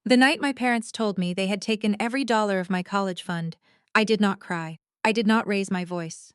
The night my parents told me they had taken every dollar of my college fund, I did not cry. I did not raise my voice.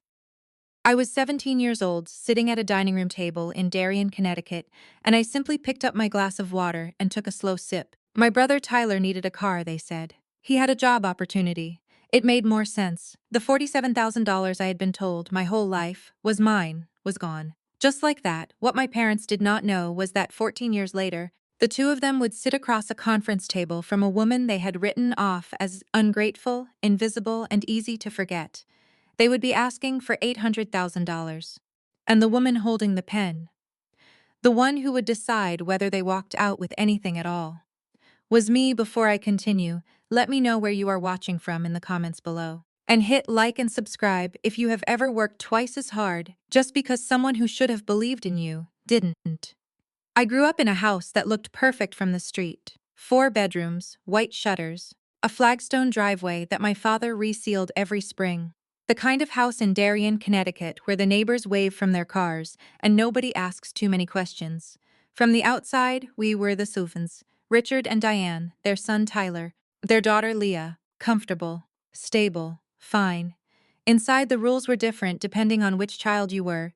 I was 17 years old, sitting at a dining room table in Darien, Connecticut, and I simply picked up my glass of water and took a slow sip. My brother Tyler needed a car, they said. He had a job opportunity. It made more sense. The $47,000 I had been told my whole life was mine, was gone. Just like that, what my parents did not know was that 14 years later, the two of them would sit across a conference table from a woman they had written off as ungrateful, invisible, and easy to forget. They would be asking for $800,000. And the woman holding the pen, the one who would decide whether they walked out with anything at all, was me. Before I continue, let me know where you are watching from in the comments below. And hit like and subscribe if you have ever worked twice as hard just because someone who should have believed in you didn't. I grew up in a house that looked perfect from the street. 4 bedrooms, white shutters, a flagstone driveway that my father resealed every spring. The kind of house in Darien, Connecticut where the neighbors wave from their cars and nobody asks too many questions. From the outside, we were the Sullivans, Richard and Diane, their son Tyler, their daughter Leah, comfortable, stable, fine. Inside, the rules were different depending on which child you were.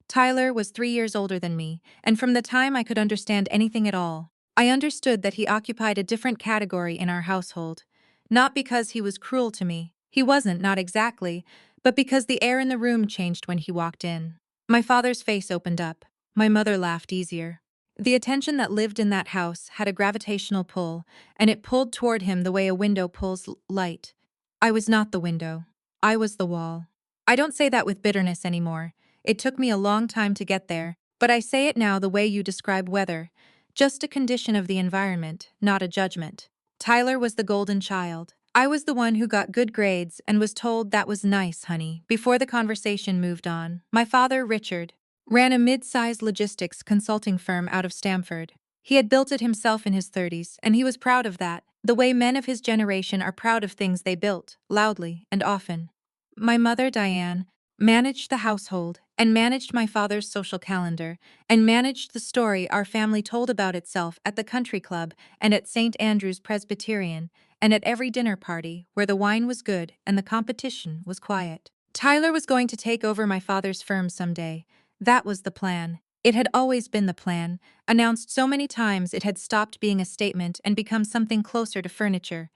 Tyler was 3 years older than me, and from the time I could understand anything at all, I understood that he occupied a different category in our household. Not because he was cruel to me, he wasn't, not exactly, but because the air in the room changed when he walked in. My father's face opened up. My mother laughed easier. The attention that lived in that house had a gravitational pull, and it pulled toward him the way a window pulls light. I was not the window. I was the wall. I don't say that with bitterness anymore. It took me a long time to get there, but I say it now the way you describe weather. Just a condition of the environment, not a judgment. Tyler was the golden child. I was the one who got good grades and was told that was nice, honey, before the conversation moved on. My father, Richard, ran a mid-sized logistics consulting firm out of Stamford. He had built it himself in his 30s, and he was proud of that, the way men of his generation are proud of things they built, loudly and often. My mother, Diane, managed the household and managed my father's social calendar and managed the story our family told about itself at the country club and at St. Andrew's Presbyterian and at every dinner party where the wine was good and the competition was quiet. Tyler was going to take over my father's firm someday. That was the plan. It had always been the plan, announced so many times it had stopped being a statement and become something closer to furniture.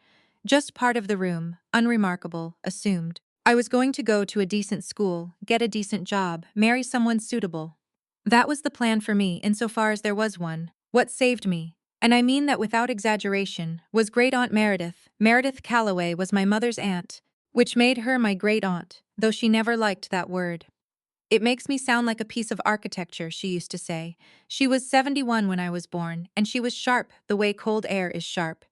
Just part of the room, unremarkable, assumed. I was going to go to a decent school, get a decent job, marry someone suitable. That was the plan for me insofar as there was one. What saved me, and I mean that without exaggeration, was Great-Aunt Meredith. Meredith Calloway was my mother's aunt, which made her my great-aunt, though she never liked that word. It makes me sound like a piece of architecture, she used to say. She was 71 when I was born, and she was sharp the way cold air is sharp.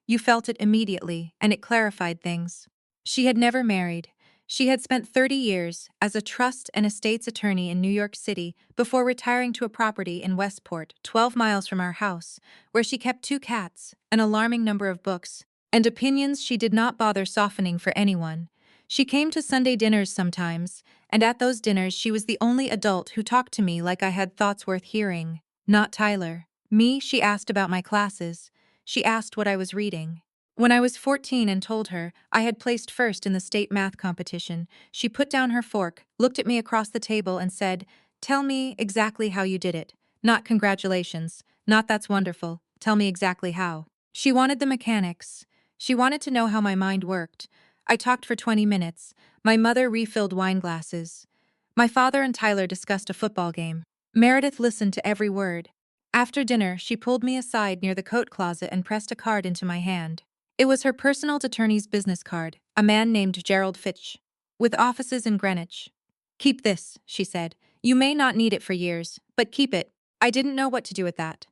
You felt it immediately, and it clarified things. She had never married. She had spent 30 years as a trust and estates attorney in New York City before retiring to a property in Westport, 12 miles from our house, where she kept 2 cats, an alarming number of books, and opinions she did not bother softening for anyone. She came to Sunday dinners sometimes, and at those dinners she was the only adult who talked to me like I had thoughts worth hearing. Not Tyler. Me, she asked about my classes. She asked what I was reading. When I was 14 and told her I had placed first in the state math competition, she put down her fork, looked at me across the table and said, "Tell me exactly how you did it. Not congratulations, not that's wonderful, tell me exactly how." She wanted the mechanics. She wanted to know how my mind worked. I talked for 20 minutes. My mother refilled wine glasses. My father and Tyler discussed a football game. Meredith listened to every word. After dinner, she pulled me aside near the coat closet and pressed a card into my hand. It was her personal attorney's business card, a man named Gerald Fitch, with offices in Greenwich. "Keep this," she said. "You may not need it for years, but keep it." I didn't know what to do with that.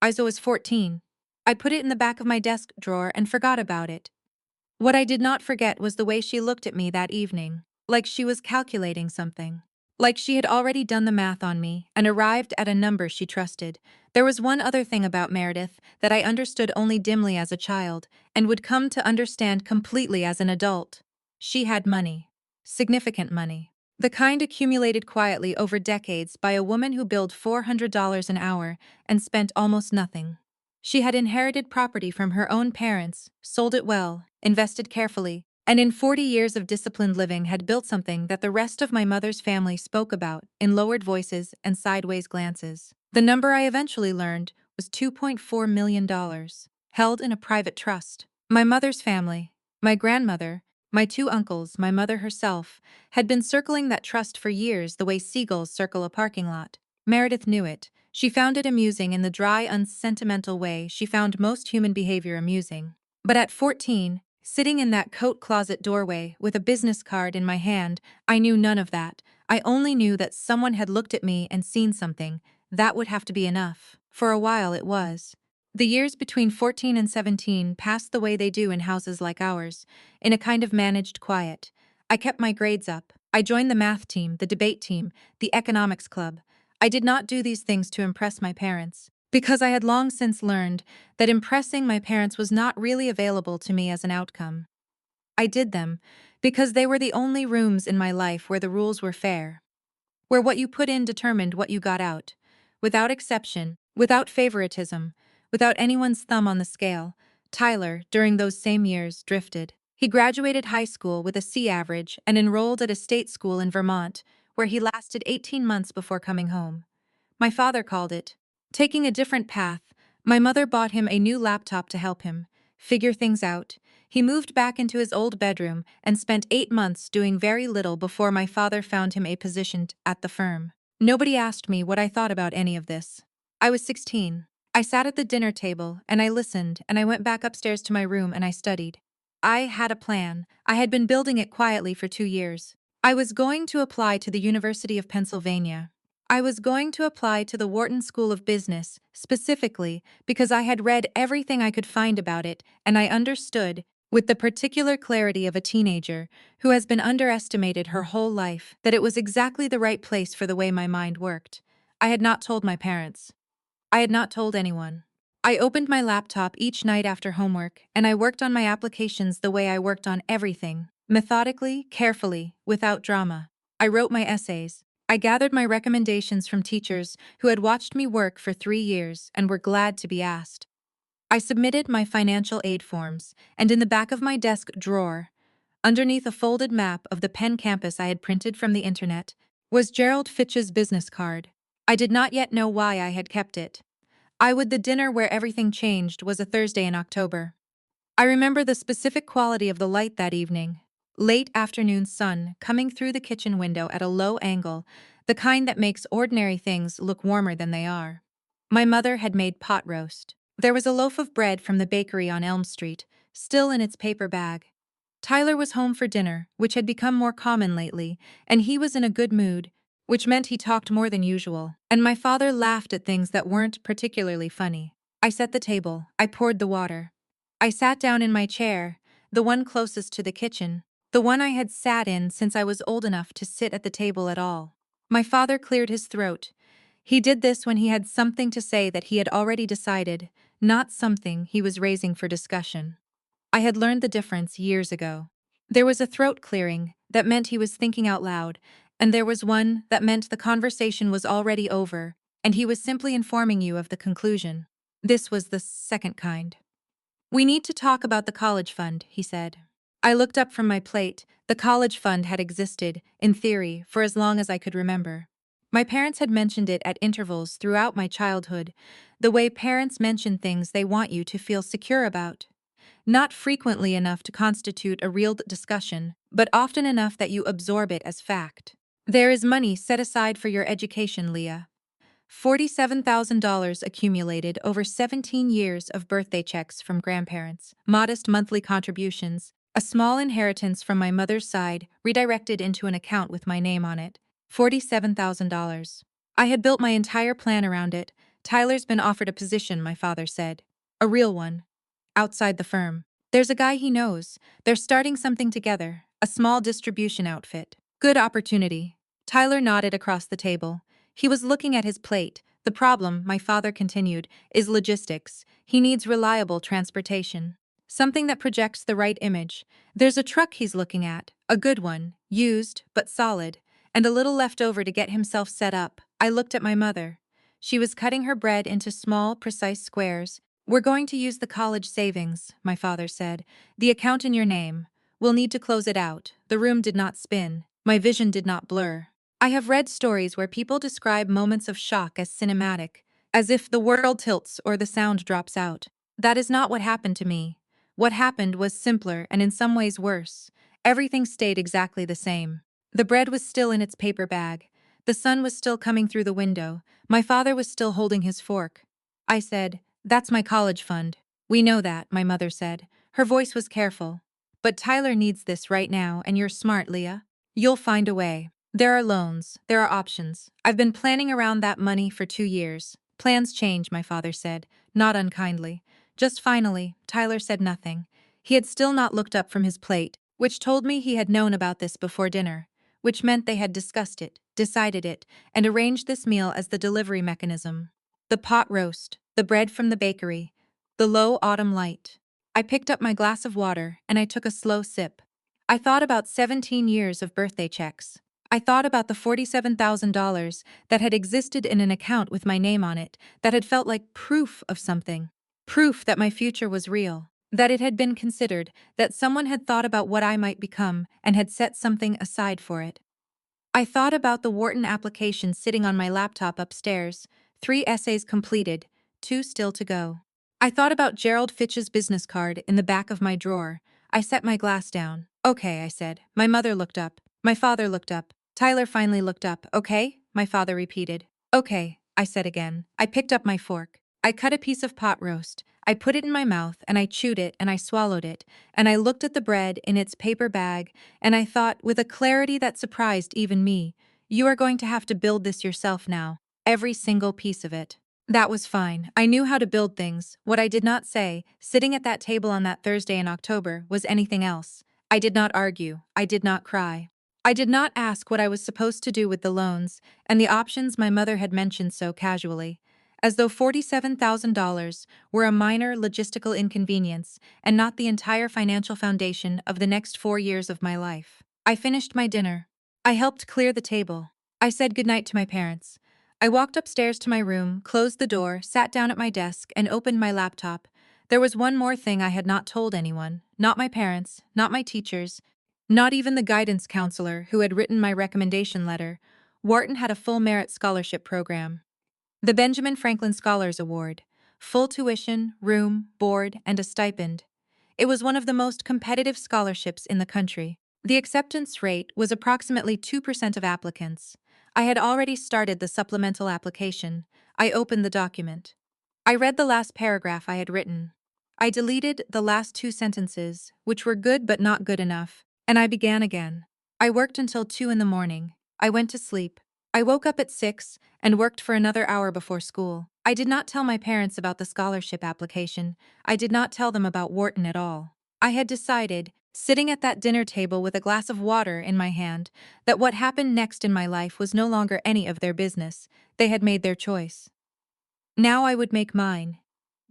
I was 14. I put it in the back of my desk drawer and forgot about it. What I did not forget was the way she looked at me that evening, like she was calculating something. Like she had already done the math on me and arrived at a number she trusted. There was one other thing about Meredith that I understood only dimly as a child and would come to understand completely as an adult. She had money. Significant money. The kind accumulated quietly over decades by a woman who billed $400 an hour and spent almost nothing. She had inherited property from her own parents, sold it well, invested carefully, and in 40 years of disciplined living had built something that the rest of my mother's family spoke about in lowered voices and sideways glances. The number I eventually learned was $2.4 million, held in a private trust. My mother's family, my grandmother, my two uncles, my mother herself, had been circling that trust for years the way seagulls circle a parking lot. Meredith knew it. She found it amusing in the dry, unsentimental way she found most human behavior amusing. But at 14, sitting in that coat closet doorway with a business card in my hand, I knew none of that. I only knew that someone had looked at me and seen something. That would have to be enough. For a while it was. The years between 14 and 17 passed the way they do in houses like ours, in a kind of managed quiet. I kept my grades up. I joined the math team, the debate team, the economics club. I did not do these things to impress my parents, because I had long since learned that impressing my parents was not really available to me as an outcome. I did them because they were the only rooms in my life where the rules were fair, where what you put in determined what you got out, without exception, without favoritism, without anyone's thumb on the scale. Tyler, during those same years, drifted. He graduated high school with a C average and enrolled at a state school in Vermont, where he lasted 18 months before coming home. My father called it taking a different path. My mother bought him a new laptop to help him figure things out. He moved back into his old bedroom and spent 8 months doing very little before my father found him a position at the firm. Nobody asked me what I thought about any of this. I was 16. I sat at the dinner table and I listened, and I went back upstairs to my room and I studied. I had a plan. I had been building it quietly for 2 years. I was going to apply to the University of Pennsylvania. I was going to apply to the Wharton School of Business, specifically because I had read everything I could find about it, and I understood, with the particular clarity of a teenager who has been underestimated her whole life, that it was exactly the right place for the way my mind worked. I had not told my parents. I had not told anyone. I opened my laptop each night after homework, and I worked on my applications the way I worked on everything, methodically, carefully, without drama. I wrote my essays. I gathered my recommendations from teachers who had watched me work for 3 years and were glad to be asked. I submitted my financial aid forms, and in the back of my desk drawer, underneath a folded map of the Penn campus I had printed from the internet, was Gerald Fitch's business card. I did not yet know why I had kept it. The dinner where everything changed was a Thursday in October. I remember the specific quality of the light that evening. Late afternoon sun coming through the kitchen window at a low angle, the kind that makes ordinary things look warmer than they are. My mother had made pot roast. There was a loaf of bread from the bakery on Elm Street, still in its paper bag. Tyler was home for dinner, which had become more common lately, and he was in a good mood, which meant he talked more than usual, and my father laughed at things that weren't particularly funny. I set the table. I poured the water. I sat down in my chair, the one closest to the kitchen, the one I had sat in since I was old enough to sit at the table at all. My father cleared his throat. He did this when he had something to say that he had already decided, not something he was raising for discussion. I had learned the difference years ago. There was a throat clearing that meant he was thinking out loud, and there was one that meant the conversation was already over, and he was simply informing you of the conclusion. This was the second kind. "We need to talk about the college fund," he said. I looked up from my plate. The college fund had existed, in theory, for as long as I could remember. My parents had mentioned it at intervals throughout my childhood, the way parents mention things they want you to feel secure about. Not frequently enough to constitute a real discussion, but often enough that you absorb it as fact. "There is money set aside for your education, Leah." $47,000 accumulated over 17 years of birthday checks from grandparents, modest monthly contributions, a small inheritance from my mother's side redirected into an account with my name on it. $47,000. I had built my entire plan around it. Tyler's been offered a position, my father said. A real one. Outside the firm. There's a guy he knows. They're starting something together, a small distribution outfit. Good opportunity. Tyler nodded across the table. He was looking at his plate. "The problem," my father continued, "is logistics. He needs reliable transportation. Something that projects the right image. There's a truck he's looking at, a good one, used, but solid, and a little left over to get himself set up." I looked at my mother. She was cutting her bread into small, precise squares, "We're going to use the college savings," my father said. "The account in your name. We'll need to close it out." The room did not spin. My vision did not blur. I have read stories where people describe moments of shock as cinematic, as if the world tilts or the sound drops out. That is not what happened to me. What happened was simpler and in some ways worse. Everything stayed exactly the same. The bread was still in its paper bag. The sun was still coming through the window. My father was still holding his fork. I said, "That's my college fund." "We know that," my mother said. Her voice was careful. "But Tyler needs this right now, and you're smart, Leah. You'll find a way. There are loans. There are options. I've been planning around that money for 2 years." "Plans change," my father said, not unkindly. Just finally, Tyler said nothing. He had still not looked up from his plate, which told me he had known about this before dinner, which meant they had discussed it, decided it, and arranged this meal as the delivery mechanism. The pot roast, the bread from the bakery, the low autumn light. I picked up my glass of water and I took a slow sip. I thought about 17 years of birthday checks. I thought about the $47,000 that had existed in an account with my name on it, that had felt like proof of something. Proof that my future was real, that it had been considered, that someone had thought about what I might become and had set something aside for it. I thought about the Wharton application sitting on my laptop upstairs, 3 essays completed, 2 still to go. I thought about Gerald Fitch's business card in the back of my drawer. I set my glass down. "Okay," I said. My mother looked up. My father looked up. Tyler finally looked up. "Okay?" my father repeated. "Okay," I said again. I picked up my fork. I cut a piece of pot roast. I put it in my mouth and I chewed it and I swallowed it, and I looked at the bread in its paper bag, and I thought, with a clarity that surprised even me, "You are going to have to build this yourself now. Every single piece of it." That was fine. I knew how to build things. What I did not say, sitting at that table on that Thursday in October, was anything else. I did not argue. I did not cry. I did not ask what I was supposed to do with the loans and the options my mother had mentioned so casually, as though $47,000 were a minor logistical inconvenience and not the entire financial foundation of the next 4 years of my life. I finished my dinner. I helped clear the table. I said goodnight to my parents. I walked upstairs to my room, closed the door, sat down at my desk, and opened my laptop. There was one more thing I had not told anyone, not my parents, not my teachers, not even the guidance counselor who had written my recommendation letter. Wharton had a full merit scholarship program. The Benjamin Franklin Scholars Award. Full tuition, room, board, and a stipend. It was one of the most competitive scholarships in the country. The acceptance rate was approximately 2% of applicants. I had already started the supplemental application. I opened the document. I read the last paragraph I had written. I deleted the last 2 sentences, which were good but not good enough, and I began again. I worked until 2 in the morning. I went to sleep. I woke up at 6 and worked for another hour before school. I did not tell my parents about the scholarship application. I did not tell them about Wharton at all. I had decided, sitting at that dinner table with a glass of water in my hand, that what happened next in my life was no longer any of their business. They had made their choice. Now I would make mine.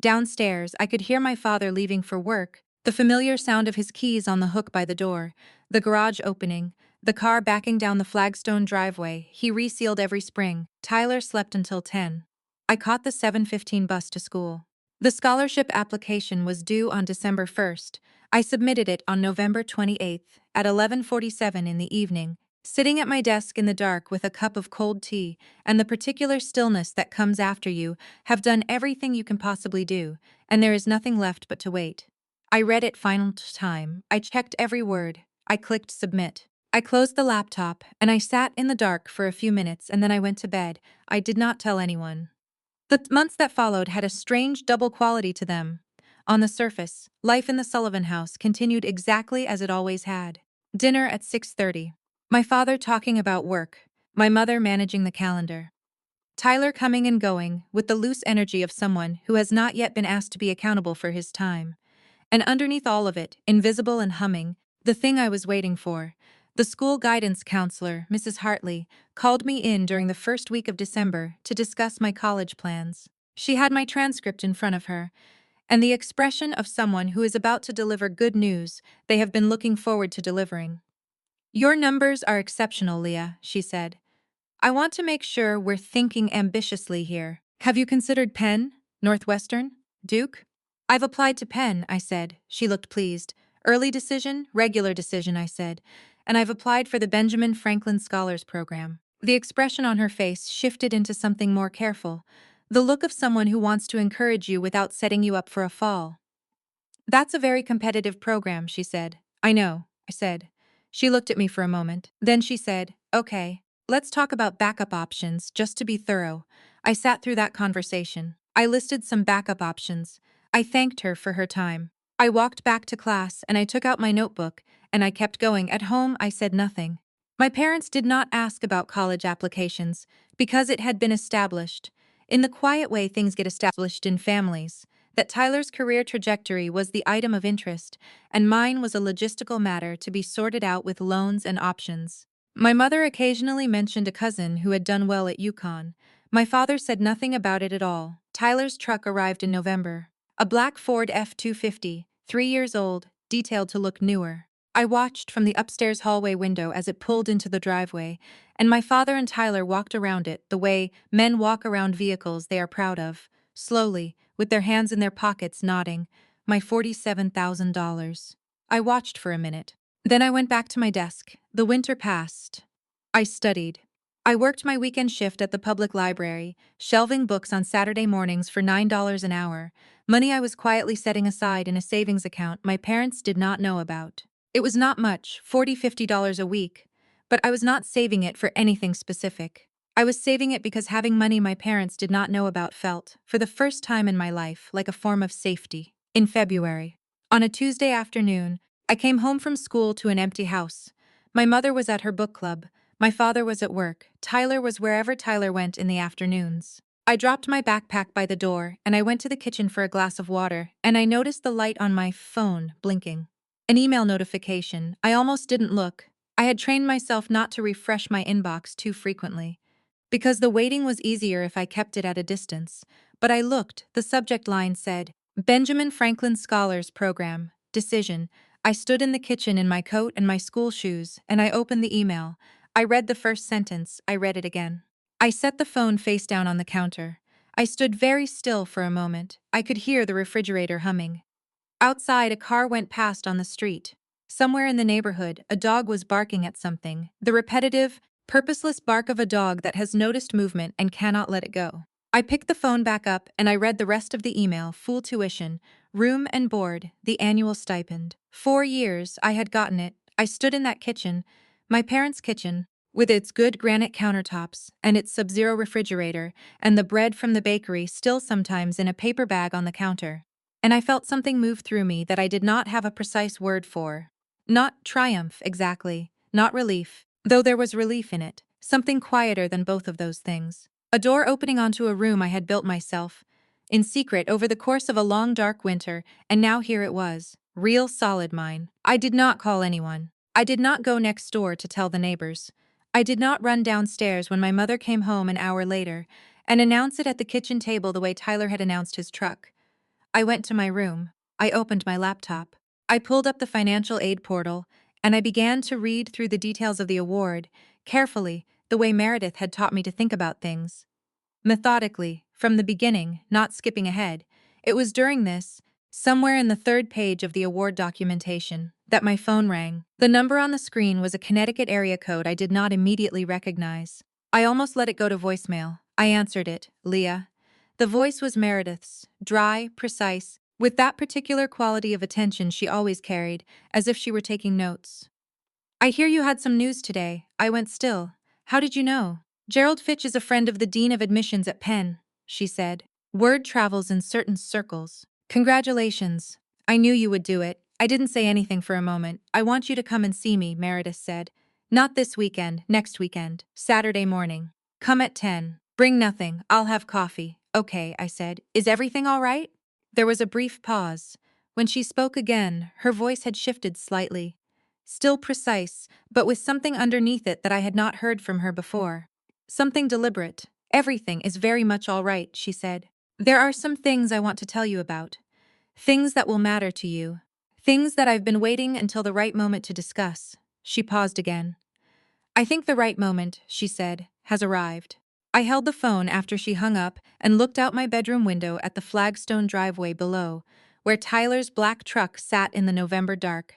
Downstairs, I could hear my father leaving for work, the familiar sound of his keys on the hook by the door, the garage opening, the car backing down the flagstone driveway. He resealed every spring. Tyler slept until 10. I caught the 7:15 bus to school. The scholarship application was due on December 1st. I submitted it on November 28th at 11:47 in the evening, sitting at my desk in the dark with a cup of cold tea and the particular stillness that comes after you have done everything you can possibly do, and there is nothing left but to wait. I read it final time. I checked every word. I clicked submit. I closed the laptop, and I sat in the dark for a few minutes, and then I went to bed. I did not tell anyone. The months that followed had a strange double quality to them. On the surface, life in the Sullivan house continued exactly as it always had. Dinner at 6:30. My father talking about work. My mother managing the calendar. Tyler coming and going with the loose energy of someone who has not yet been asked to be accountable for his time. And underneath all of it, invisible and humming, the thing I was waiting for. The school guidance counselor, Mrs. Hartley, called me in during the first week of December to discuss my college plans. She had my transcript in front of her, and the expression of someone who is about to deliver good news they have been looking forward to delivering. "Your numbers are exceptional, Leah," she said. "I want to make sure we're thinking ambitiously here. Have you considered Penn? Northwestern?" Duke? I've applied to Penn, I said. She looked pleased. Early decision, regular decision, I said. And I've applied for the Benjamin Franklin Scholars Program. The expression on her face shifted into something more careful, the look of someone who wants to encourage you without setting you up for a fall. That's a very competitive program, she said. I know, I said. She looked at me for a moment. Then she said, okay, let's talk about backup options, just to be thorough. I sat through that conversation. I listed some backup options. I thanked her for her time. I walked back to class and I took out my notebook, and I kept going. At home, I said nothing. My parents did not ask about college applications because it had been established, in the quiet way things get established in families, that Tyler's career trajectory was the item of interest, and mine was a logistical matter to be sorted out with loans and options. My mother occasionally mentioned a cousin who had done well at UConn. My father said nothing about it at all. Tyler's truck arrived in November. A black Ford F-250, 3 years old, detailed to look newer. I watched from the upstairs hallway window as it pulled into the driveway, and my father and Tyler walked around it the way men walk around vehicles they are proud of, slowly, with their hands in their pockets, nodding. My $47,000. I watched for a minute. Then I went back to my desk. The winter passed. I studied. I worked my weekend shift at the public library, shelving books on Saturday mornings for $9 an hour, money I was quietly setting aside in a savings account my parents did not know about. It was not much, $40–50 a week, but I was not saving it for anything specific. I was saving it because having money my parents did not know about felt, for the first time in my life, like a form of safety. In February, on a Tuesday afternoon, I came home from school to an empty house. My mother was at her book club. My father was at work. Tyler was wherever Tyler went in the afternoons. I dropped my backpack by the door, and I went to the kitchen for a glass of water, and I noticed the light on my phone blinking. An email notification. I almost didn't look. I had trained myself not to refresh my inbox too frequently, because the waiting was easier if I kept it at a distance. But I looked. The subject line said, Benjamin Franklin Scholars Program, Decision. I stood in the kitchen in my coat and my school shoes, and I opened the email. I read the first sentence. I read it again. I set the phone face down on the counter. I stood very still for a moment. I could hear the refrigerator humming. Outside, a car went past on the street. Somewhere in the neighborhood, a dog was barking at something, the repetitive, purposeless bark of a dog that has noticed movement and cannot let it go. I picked the phone back up and I read the rest of the email. Full tuition, room and board, the annual stipend. 4 years, I had gotten it. I stood in that kitchen, my parents' kitchen, with its good granite countertops and its sub-zero refrigerator and the bread from the bakery still sometimes in a paper bag on the counter. And I felt something move through me that I did not have a precise word for. Not triumph, exactly. Not relief, though there was relief in it. Something quieter than both of those things. A door opening onto a room I had built myself, in secret over the course of a long dark winter, and now here it was. Real solid mine. I did not call anyone. I did not go next door to tell the neighbors. I did not run downstairs when my mother came home an hour later and announce it at the kitchen table the way Tyler had announced his truck. I went to my room. I opened my laptop. I pulled up the financial aid portal, and I began to read through the details of the award, carefully, the way Meredith had taught me to think about things. Methodically, from the beginning, not skipping ahead. It was during this, somewhere in the third page of the award documentation, that my phone rang. The number on the screen was a Connecticut area code I did not immediately recognize. I almost let it go to voicemail. I answered it. Leah. The voice was Meredith's, dry, precise, with that particular quality of attention she always carried, as if she were taking notes. I hear you had some news today. I went still. How did you know? Gerald Fitch is a friend of the Dean of Admissions at Penn, she said. Word travels in certain circles. Congratulations. I knew you would do it. I didn't say anything for a moment. I want you to come and see me, Meredith said. Not this weekend, next weekend, Saturday morning. Come at 10. Bring nothing. I'll have coffee. Okay, I said. Is everything all right? There was a brief pause. When she spoke again, her voice had shifted slightly. Still precise, but with something underneath it that I had not heard from her before. Something deliberate. Everything is very much all right, she said. There are some things I want to tell you about. Things that will matter to you. Things that I've been waiting until the right moment to discuss. She paused again. I think the right moment, she said, has arrived. I held the phone after she hung up and looked out my bedroom window at the flagstone driveway below, where Tyler's black truck sat in the November dark.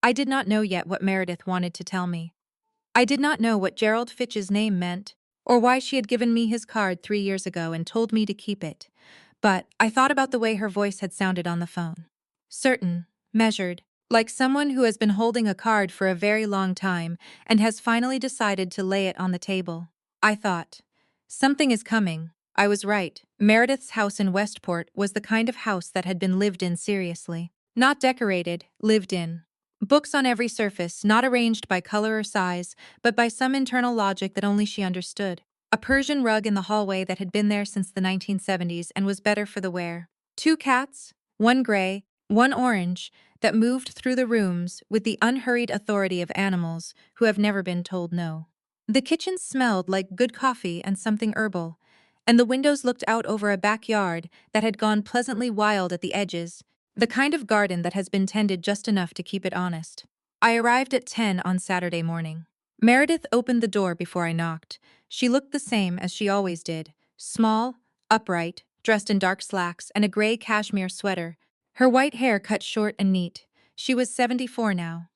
I did not know yet what Meredith wanted to tell me. I did not know what Gerald Fitch's name meant, or why she had given me his card 3 years ago and told me to keep it. But I thought about the way her voice had sounded on the phone. Certain, measured, like someone who has been holding a card for a very long time and has finally decided to lay it on the table. I thought, something is coming. I was right. Meredith's house in Westport was the kind of house that had been lived in seriously. Not decorated, lived in. Books on every surface, not arranged by color or size, but by some internal logic that only she understood. A Persian rug in the hallway that had been there since the 1970s and was better for the wear. 2 cats, one gray, one orange, that moved through the rooms with the unhurried authority of animals who have never been told no. The kitchen smelled like good coffee and something herbal, and the windows looked out over a backyard that had gone pleasantly wild at the edges, the kind of garden that has been tended just enough to keep it honest. I arrived at 10 on Saturday morning. Meredith opened the door before I knocked. She looked the same as she always did, small, upright, dressed in dark slacks and a gray cashmere sweater, her white hair cut short and neat. She was 74 now.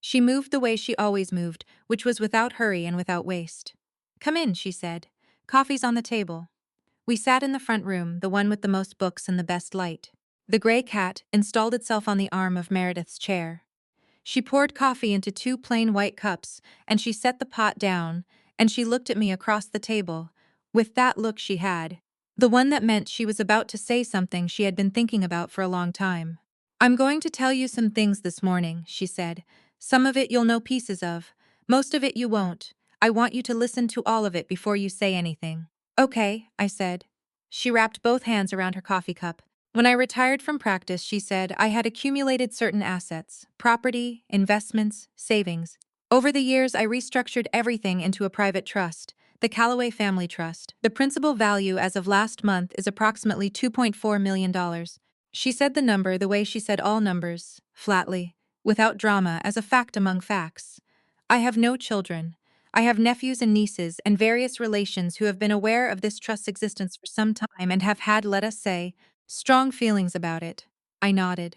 She moved the way she always moved, which was without hurry and without waste. "Come in," she said. "Coffee's on the table." We sat in the front room, the one with the most books and the best light. The gray cat installed itself on the arm of Meredith's chair. She poured coffee into 2 plain white cups, and she set the pot down, and she looked at me across the table, with that look she had, the one that meant she was about to say something she had been thinking about for a long time. "I'm going to tell you some things this morning," she said. "Some of it you'll know pieces of. Most of it you won't. I want you to listen to all of it before you say anything." "Okay," I said. She wrapped both hands around her coffee cup. "When I retired from practice," she said, "I had accumulated certain assets, property, investments, savings. Over the years, I restructured everything into a private trust, the Callaway Family Trust. The principal value as of last month is approximately $2.4 million. She said the number the way she said all numbers, flatly, without drama, as a fact among facts. "I have no children. I have nephews and nieces and various relations who have been aware of this trust's existence for some time and have had, let us say, strong feelings about it." I nodded.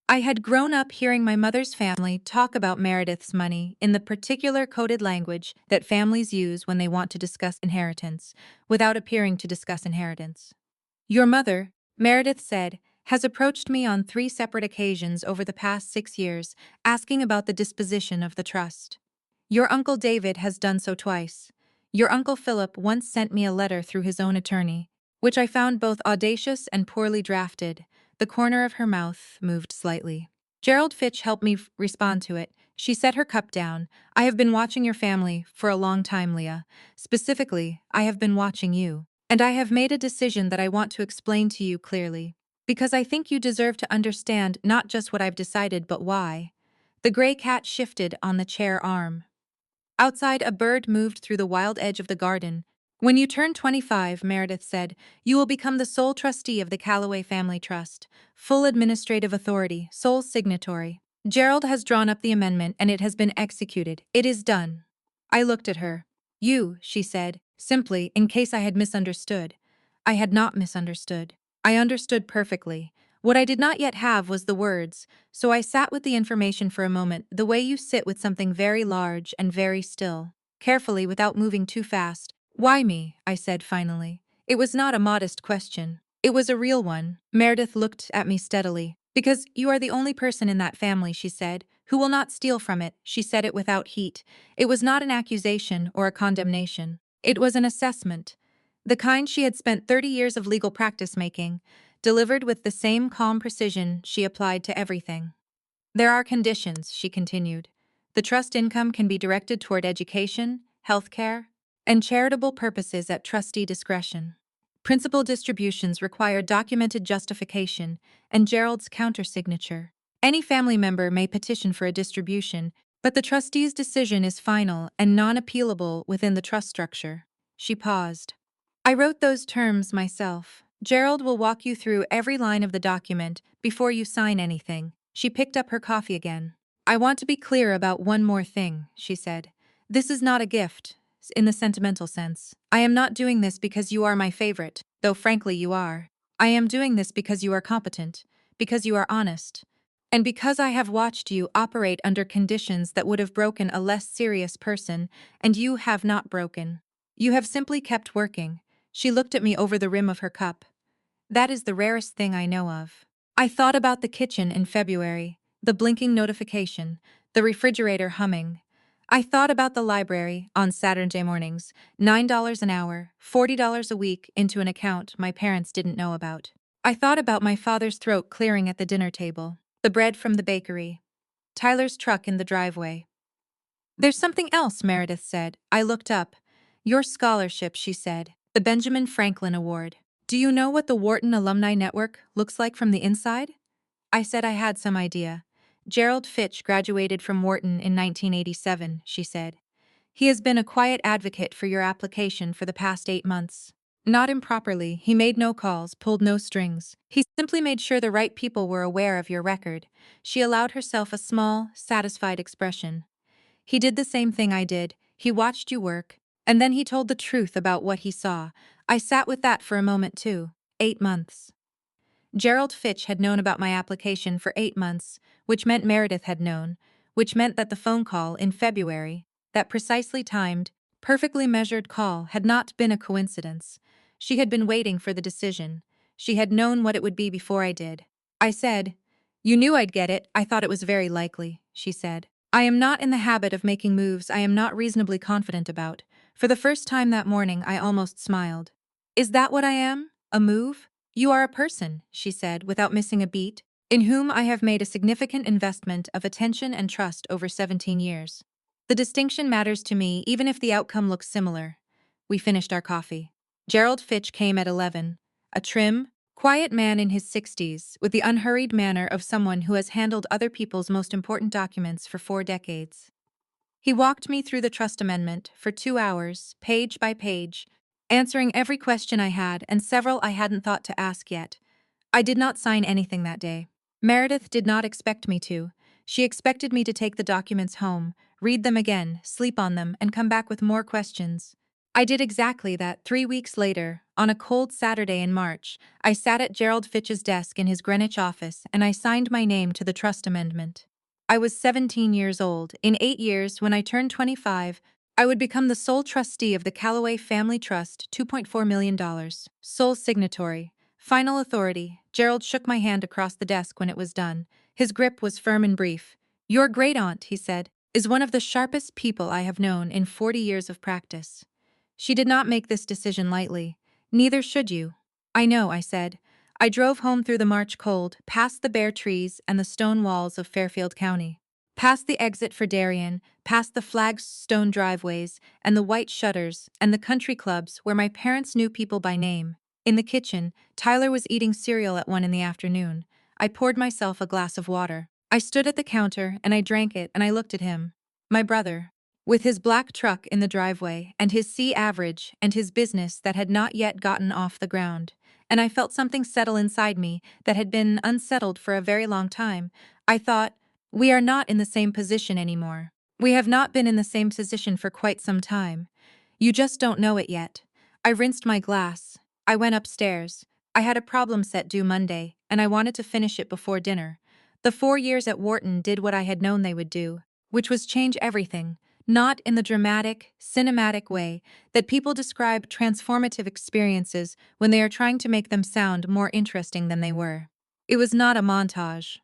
I had grown up hearing my mother's family talk about Meredith's money in the particular coded language that families use when they want to discuss inheritance, without appearing to discuss inheritance. "Your mother," Meredith said, "has approached me on 3 separate occasions over the past 6 years, asking about the disposition of the trust. Your Uncle David has done so twice. Your Uncle Philip once sent me a letter through his own attorney, which I found both audacious and poorly drafted." The corner of her mouth moved slightly. "Gerald Fitch helped me respond to it." She set her cup down. "I have been watching your family for a long time, Leah. Specifically, I have been watching you. And I have made a decision that I want to explain to you clearly. Because I think you deserve to understand not just what I've decided but why." The gray cat shifted on the chair arm. Outside, a bird moved through the wild edge of the garden. "When you turn 25, Meredith said, you will become the sole trustee of the Callaway Family Trust. Full administrative authority, sole signatory. Gerald has drawn up the amendment and it has been executed. It is done." I looked at her. "You," she said, simply, in case I had misunderstood. I had not misunderstood. I understood perfectly. What I did not yet have was the words, so I sat with the information for a moment, the way you sit with something very large and very still, carefully without moving too fast. "Why me?" I said finally. It was not a modest question. It was a real one. Meredith looked at me steadily. "Because you are the only person in that family," she said, "who will not steal from it." She said it without heat. It was not an accusation or a condemnation. It was an assessment. The kind she had spent 30 years of legal practice making, delivered with the same calm precision she applied to everything. "There are conditions," she continued. "The trust income can be directed toward education, healthcare, and charitable purposes at trustee discretion. Principal distributions require documented justification and Gerald's countersignature. Any family member may petition for a distribution, but the trustee's decision is final and non-appealable within the trust structure." She paused. "I wrote those terms myself. Gerald will walk you through every line of the document before you sign anything." She picked up her coffee again. "I want to be clear about one more thing," she said. "This is not a gift. in the sentimental sense. I am not doing this because you are my favorite, though frankly you are. I am doing this because you are competent, because you are honest, and because I have watched you operate under conditions that would have broken a less serious person, and you have not broken. You have simply kept working. She looked at me over the rim of her cup. That is the rarest thing I know of. I thought about the kitchen in February, the blinking notification, the refrigerator humming. I thought about the library on Saturday mornings, $9 an hour, $40 a week into an account my parents didn't know about. I thought about my father's throat clearing at the dinner table, the bread from the bakery, Tyler's truck in the driveway. There's something else, Meredith said. I looked up. Your scholarship, she said. The Benjamin Franklin Award. Do you know what the Wharton Alumni Network looks like from the inside? I said I had some idea. Gerald Fitch graduated from Wharton in 1987, she said. He has been a quiet advocate for your application for the past 8 months. Not improperly, he made no calls, pulled no strings. He simply made sure the right people were aware of your record. She allowed herself a small, satisfied expression. He did the same thing I did. He watched you work, and then he told the truth about what he saw. I sat with that for a moment too. 8 months. Gerald Fitch had known about my application for 8 months, which meant Meredith had known, which meant that the phone call in February, that precisely timed, perfectly measured call had not been a coincidence. She had been waiting for the decision. She had known what it would be before I did. I said, "You knew I'd get it. I thought it was very likely," she said. I am not in the habit of making moves I am not reasonably confident about. For the first time that morning, I almost smiled. Is that what I am? A move? You are a person, she said, without missing a beat, in whom I have made a significant investment of attention and trust over 17 years. The distinction matters to me even if the outcome looks similar. We finished our coffee. Gerald Fitch came at 11, a trim, quiet man in his 60s, with the unhurried manner of someone who has handled other people's most important documents for 4 decades. He walked me through the trust amendment for 2 hours, page by page, answering every question I had and several I hadn't thought to ask yet. I did not sign anything that day. Meredith did not expect me to. She expected me to take the documents home, read them again, sleep on them, and come back with more questions. I did exactly that. 3 weeks later, on a cold Saturday in March, I sat at Gerald Fitch's desk in his Greenwich office and I signed my name to the trust amendment. I was 17 years old. In 8 years, when I turned 25, I would become the sole trustee of the Callaway Family Trust, $2.4 million. Sole signatory. Final authority. Gerald shook my hand across the desk when it was done. His grip was firm and brief. Your great-aunt, he said, is one of the sharpest people I have known in 40 years of practice. She did not make this decision lightly. Neither should you. I know, I said. I drove home through the March cold, past the bare trees and the stone walls of Fairfield County. Past the exit for Darien, past the flagstone driveways and the white shutters and the country clubs where my parents knew people by name. In the kitchen, Tyler was eating cereal at 1 in the afternoon. I poured myself a glass of water. I stood at the counter and I drank it and I looked at him. My brother. With his black truck in the driveway and his C average and his business that had not yet gotten off the ground. And I felt something settle inside me that had been unsettled for a very long time. I thought, we are not in the same position anymore. We have not been in the same position for quite some time. You just don't know it yet. I rinsed my glass. I went upstairs. I had a problem set due Monday, and I wanted to finish it before dinner. The 4 years at Wharton did what I had known they would do, which was change everything, not in the dramatic, cinematic way that people describe transformative experiences when they are trying to make them sound more interesting than they were. It was not a montage.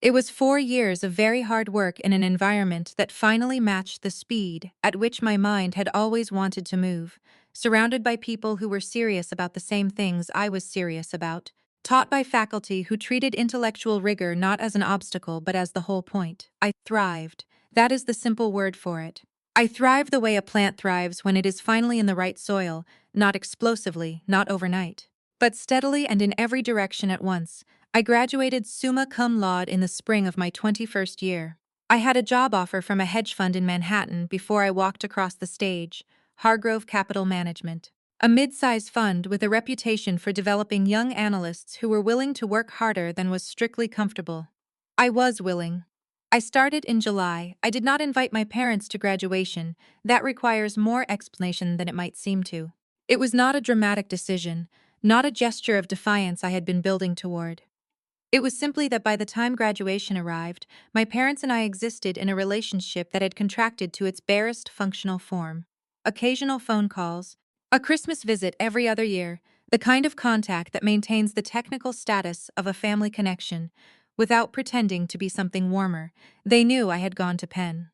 It was 4 years of very hard work in an environment that finally matched the speed at which my mind had always wanted to move, surrounded by people who were serious about the same things I was serious about, taught by faculty who treated intellectual rigor not as an obstacle but as the whole point. I thrived. That is the simple word for it. I thrived the way a plant thrives when it is finally in the right soil, not explosively, not overnight, but steadily and in every direction at once. I graduated summa cum laude in the spring of my 21st year. I had a job offer from a hedge fund in Manhattan before I walked across the stage, Hargrove Capital Management. A mid-size fund with a reputation for developing young analysts who were willing to work harder than was strictly comfortable. I was willing. I started in July. I did not invite my parents to graduation. That requires more explanation than it might seem to. It was not a dramatic decision, not a gesture of defiance I had been building toward. It was simply that by the time graduation arrived, my parents and I existed in a relationship that had contracted to its barest functional form. Occasional phone calls, a Christmas visit every other year, the kind of contact that maintains the technical status of a family connection, without pretending to be something warmer. They knew I had gone to Penn.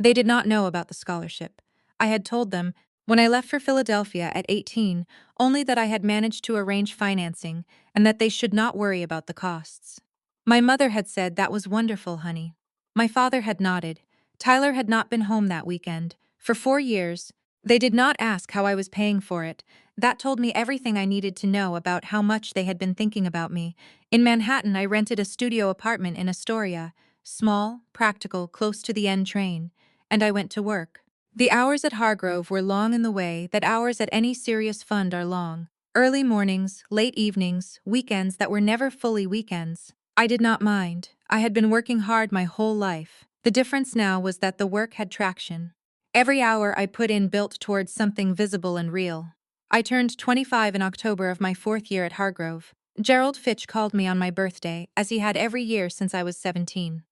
They did not know about the scholarship. I had told them, when I left for Philadelphia at 18, only that I had managed to arrange financing and that they should not worry about the costs. My mother had said, "That was wonderful, honey." My father had nodded. Tyler had not been home that weekend. For 4 years. They did not ask how I was paying for it. That told me everything I needed to know about how much they had been thinking about me. In Manhattan, I rented a studio apartment in Astoria, small, practical, close to the N train, and I went to work. The hours at Hargrove were long in the way that hours at any serious fund are long. Early mornings, late evenings, weekends that were never fully weekends. I did not mind. I had been working hard my whole life. The difference now was that the work had traction. Every hour I put in built towards something visible and real. I turned 25 in October of my 4th year at Hargrove. Gerald Fitch called me on my birthday, as he had every year since I was 17.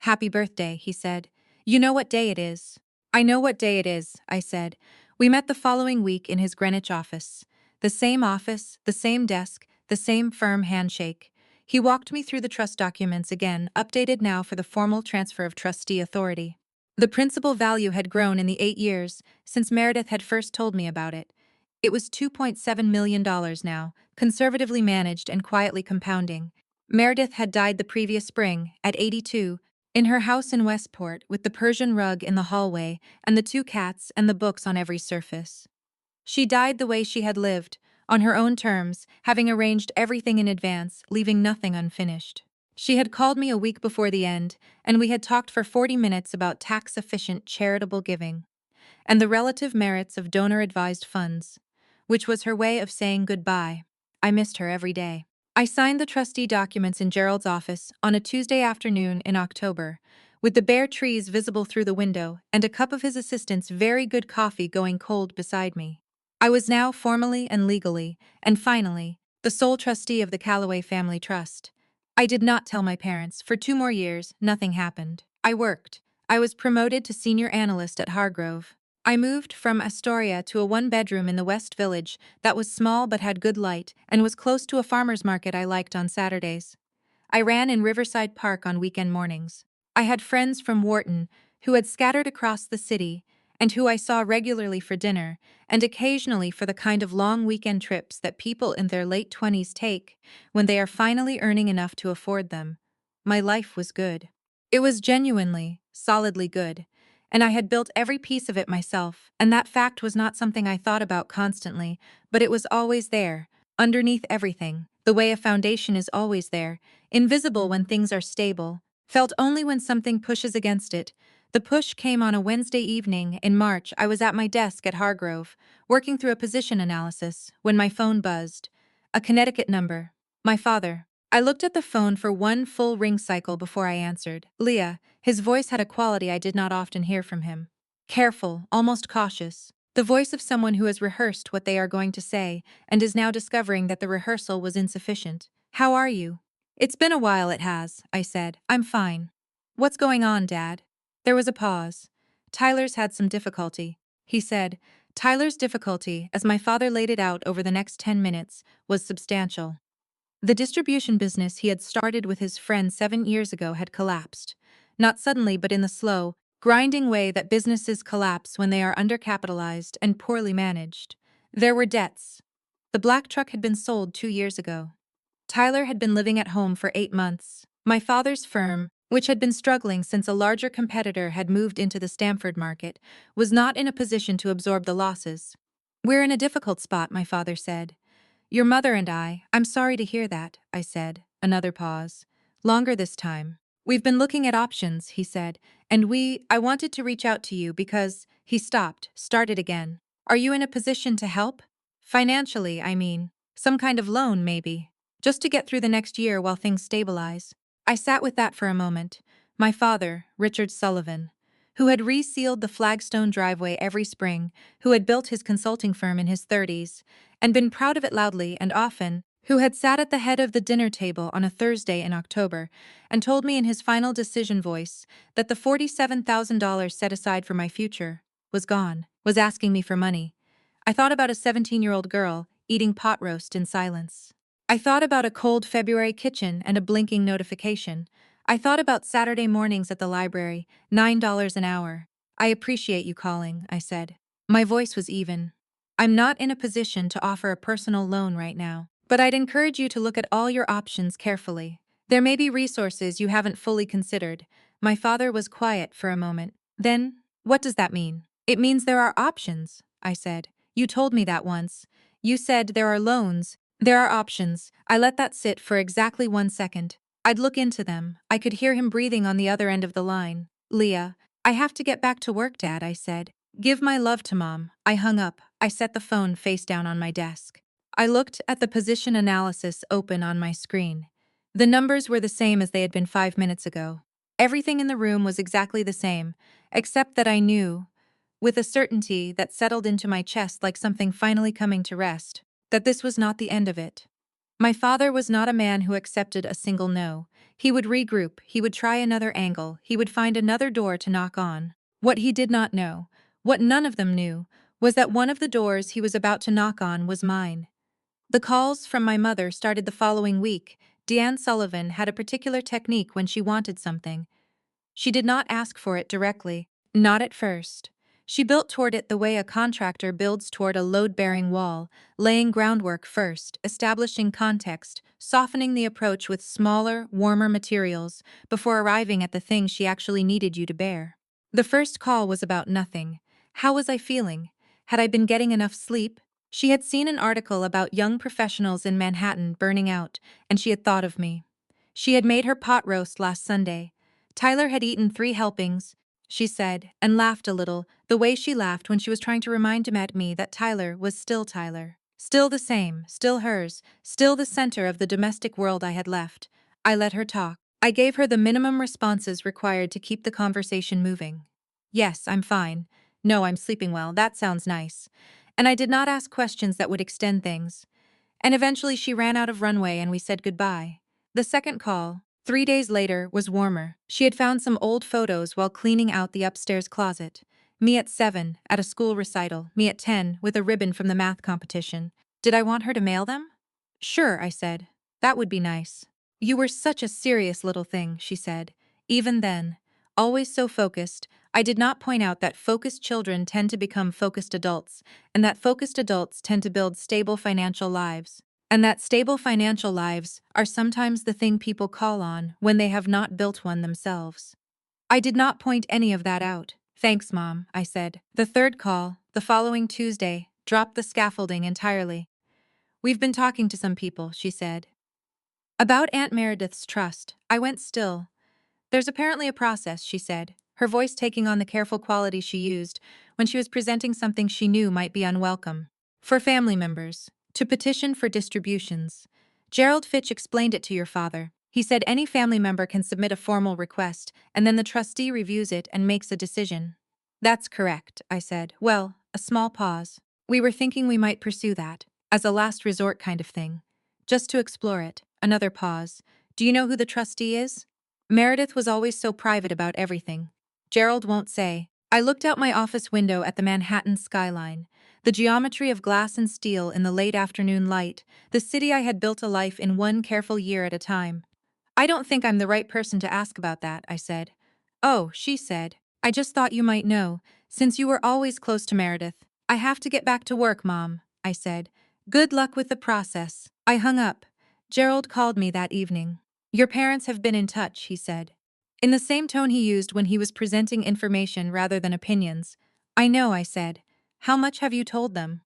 "Happy birthday," he said. "You know what day it is." "I know what day it is," I said. We met the following week in his Greenwich office. The same desk, the same firm handshake. He walked me through the trust documents again, updated now for the formal transfer of trustee authority. The principal value had grown in the 8 years since Meredith had first told me about it. It was $2.7 million now, conservatively managed and quietly compounding. Meredith had died the previous spring, at 82, in her house in Westport, with the Persian rug in the hallway and the 2 cats and the books on every surface. She died the way she had lived, on her own terms, having arranged everything in advance, leaving nothing unfinished. She had called me a week before the end, and we had talked for 40 minutes about tax-efficient charitable giving and the relative merits of donor-advised funds, which was her way of saying goodbye. I missed her every day. I signed the trustee documents in Gerald's office on a Tuesday afternoon in October, with the bare trees visible through the window and a cup of his assistant's very good coffee going cold beside me. I was now formally and legally, and finally, the sole trustee of the Calloway Family Trust. I did not tell my parents. For 2 more years, nothing happened. I worked. I was promoted to senior analyst at Hargrove. I moved from Astoria to a 1-bedroom in the West Village that was small but had good light and was close to a farmer's market I liked on Saturdays. I ran in Riverside Park on weekend mornings. I had friends from Wharton who had scattered across the city and who I saw regularly for dinner and occasionally for the kind of long weekend trips that people in their late 20s take when they are finally earning enough to afford them. My life was good. It was genuinely, solidly good, and I had built every piece of it myself, and that fact was not something I thought about constantly, but it was always there, underneath everything, the way a foundation is always there, invisible when things are stable, felt only when something pushes against it. The push came on a Wednesday evening in March. I was at my desk at Hargrove, working through a position analysis, when my phone buzzed. A Connecticut number. My father. I looked at the phone for one full ring cycle before I answered. Leah. His voice had a quality I did not often hear from him. Careful, almost cautious. The voice of someone who has rehearsed what they are going to say and is now discovering that the rehearsal was insufficient. "How are you?" "It's been a while, it has," I said. "I'm fine." "What's going on, Dad?" There was a pause. "Tyler's had some difficulty," he said. Tyler's difficulty, as my father laid it out over the next 10 minutes, was substantial. The distribution business he had started with his friend 7 years ago had collapsed. Not suddenly, but in the slow, grinding way that businesses collapse when they are undercapitalized and poorly managed. There were debts. The black truck had been sold 2 years ago. Tyler had been living at home for 8 months. My father's firm, which had been struggling since a larger competitor had moved into the Stamford market, was not in a position to absorb the losses. "We're in a difficult spot," my father said. "Your mother and I'm sorry to hear that," I said. Another pause. Longer this time. "We've been looking at options," he said, "and I wanted to reach out to you because," he stopped, started again. "Are you in a position to help? Financially, I mean. Some kind of loan, maybe. Just to get through the next year while things stabilize." I sat with that for a moment. My father, Richard Sullivan, who had resealed the flagstone driveway every spring, who had built his consulting firm in his 30s, and been proud of it loudly and often, who had sat at the head of the dinner table on a Thursday in October and told me in his final decision voice that the $47,000 set aside for my future was gone, was asking me for money. I thought about a 17-year-old girl eating pot roast in silence. I thought about a cold February kitchen and a blinking notification. I thought about Saturday mornings at the library, $9 an hour. I appreciate you calling, I said. My voice was even. I'm not in a position to offer a personal loan right now, but I'd encourage you to look at all your options carefully. There may be resources you haven't fully considered. My father was quiet for a moment. Then, what does that mean? It means there are options, I said. You told me that once. You said there are loans. There are options. I let that sit for exactly 1 second. I'd look into them. I could hear him breathing on the other end of the line. Leah, I have to get back to work, Dad, I said. Give my love to Mom. I hung up. I set the phone face down on my desk. I looked at the position analysis open on my screen. The numbers were the same as they had been 5 minutes ago. Everything in the room was exactly the same, except that I knew, with a certainty that settled into my chest like something finally coming to rest, that this was not the end of it. My father was not a man who accepted a single no. He would regroup, he would try another angle, he would find another door to knock on. What he did not know, what none of them knew, was that one of the doors he was about to knock on was mine. The calls from my mother started the following week. Leah Sullivan had a particular technique when she wanted something. She did not ask for it directly, not at first. She built toward it the way a contractor builds toward a load-bearing wall, laying groundwork first, establishing context, softening the approach with smaller, warmer materials before arriving at the thing she actually needed you to bear. The first call was about nothing. How was I feeling? Had I been getting enough sleep? She had seen an article about young professionals in Manhattan burning out, and she had thought of me. She had made her pot roast last Sunday. Tyler had eaten 3 helpings, she said, and laughed a little, the way she laughed when she was trying to remind me that Tyler was still Tyler. Still the same, still hers, still the center of the domestic world I had left. I let her talk. I gave her the minimum responses required to keep the conversation moving. Yes, I'm fine. No, I'm sleeping well. That sounds nice. And I did not ask questions that would extend things. And eventually she ran out of runway and we said goodbye. The second call, 3 days later, was warmer. She had found some old photos while cleaning out the upstairs closet. Me at 7, at a school recital. Me at 10, with a ribbon from the math competition. Did I want her to mail them? Sure, I said. That would be nice. You were such a serious little thing, she said. Even then, always so focused, I did not point out that focused children tend to become focused adults, and that focused adults tend to build stable financial lives. And that stable financial lives are sometimes the thing people call on when they have not built one themselves. I did not point any of that out. Thanks, Mom, I said. The third call, the following Tuesday, dropped the scaffolding entirely. We've been talking to some people, she said. About Aunt Meredith's trust, I went still. There's apparently a process, she said, her voice taking on the careful quality she used when she was presenting something she knew might be unwelcome. For family members, to petition for distributions. Gerald Fitch explained it to your father. He said any family member can submit a formal request, and then the trustee reviews it and makes a decision. That's correct, I said. Well, a small pause. We were thinking we might pursue that, as a last resort kind of thing. Just to explore it. Another pause. Do you know who the trustee is? Meredith was always so private about everything. Gerald won't say. I looked out my office window at the Manhattan skyline, the geometry of glass and steel in the late afternoon light, the city I had built a life in one careful year at a time. I don't think I'm the right person to ask about that, I said. Oh, she said. I just thought you might know, since you were always close to Meredith. I have to get back to work, Mom, I said. Good luck with the process. I hung up. Gerald called me that evening. Your parents have been in touch, he said. In the same tone he used when he was presenting information rather than opinions. I know, I said. How much have you told them?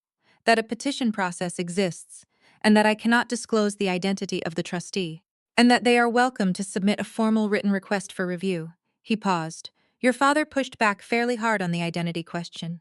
That a petition process exists, and that I cannot disclose the identity of the trustee, and that they are welcome to submit a formal written request for review. He paused. Your father pushed back fairly hard on the identity question.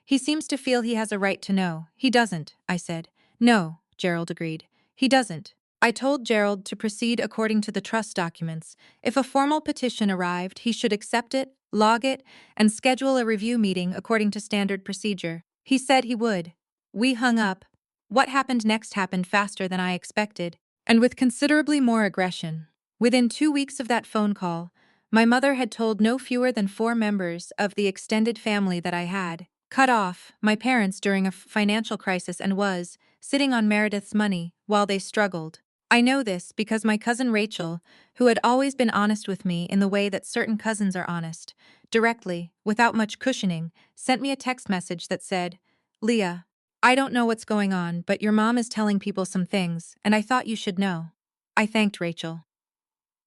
He seems to feel he has a right to know. He doesn't, I said. No, Gerald agreed. He doesn't. I told Gerald to proceed according to the trust documents. If a formal petition arrived, he should accept it, log it, and schedule a review meeting according to standard procedure. He said he would. We hung up. What happened next happened faster than I expected, and with considerably more aggression. Within 2 weeks of that phone call, my mother had told no fewer than 4 members of the extended family that I had cut off my parents during a financial crisis and was sitting on Meredith's money while they struggled. I know this because my cousin Rachel, who had always been honest with me in the way that certain cousins are honest, directly, without much cushioning, sent me a text message that said, "Leah, I don't know what's going on, but your mom is telling people some things, and I thought you should know." I thanked Rachel.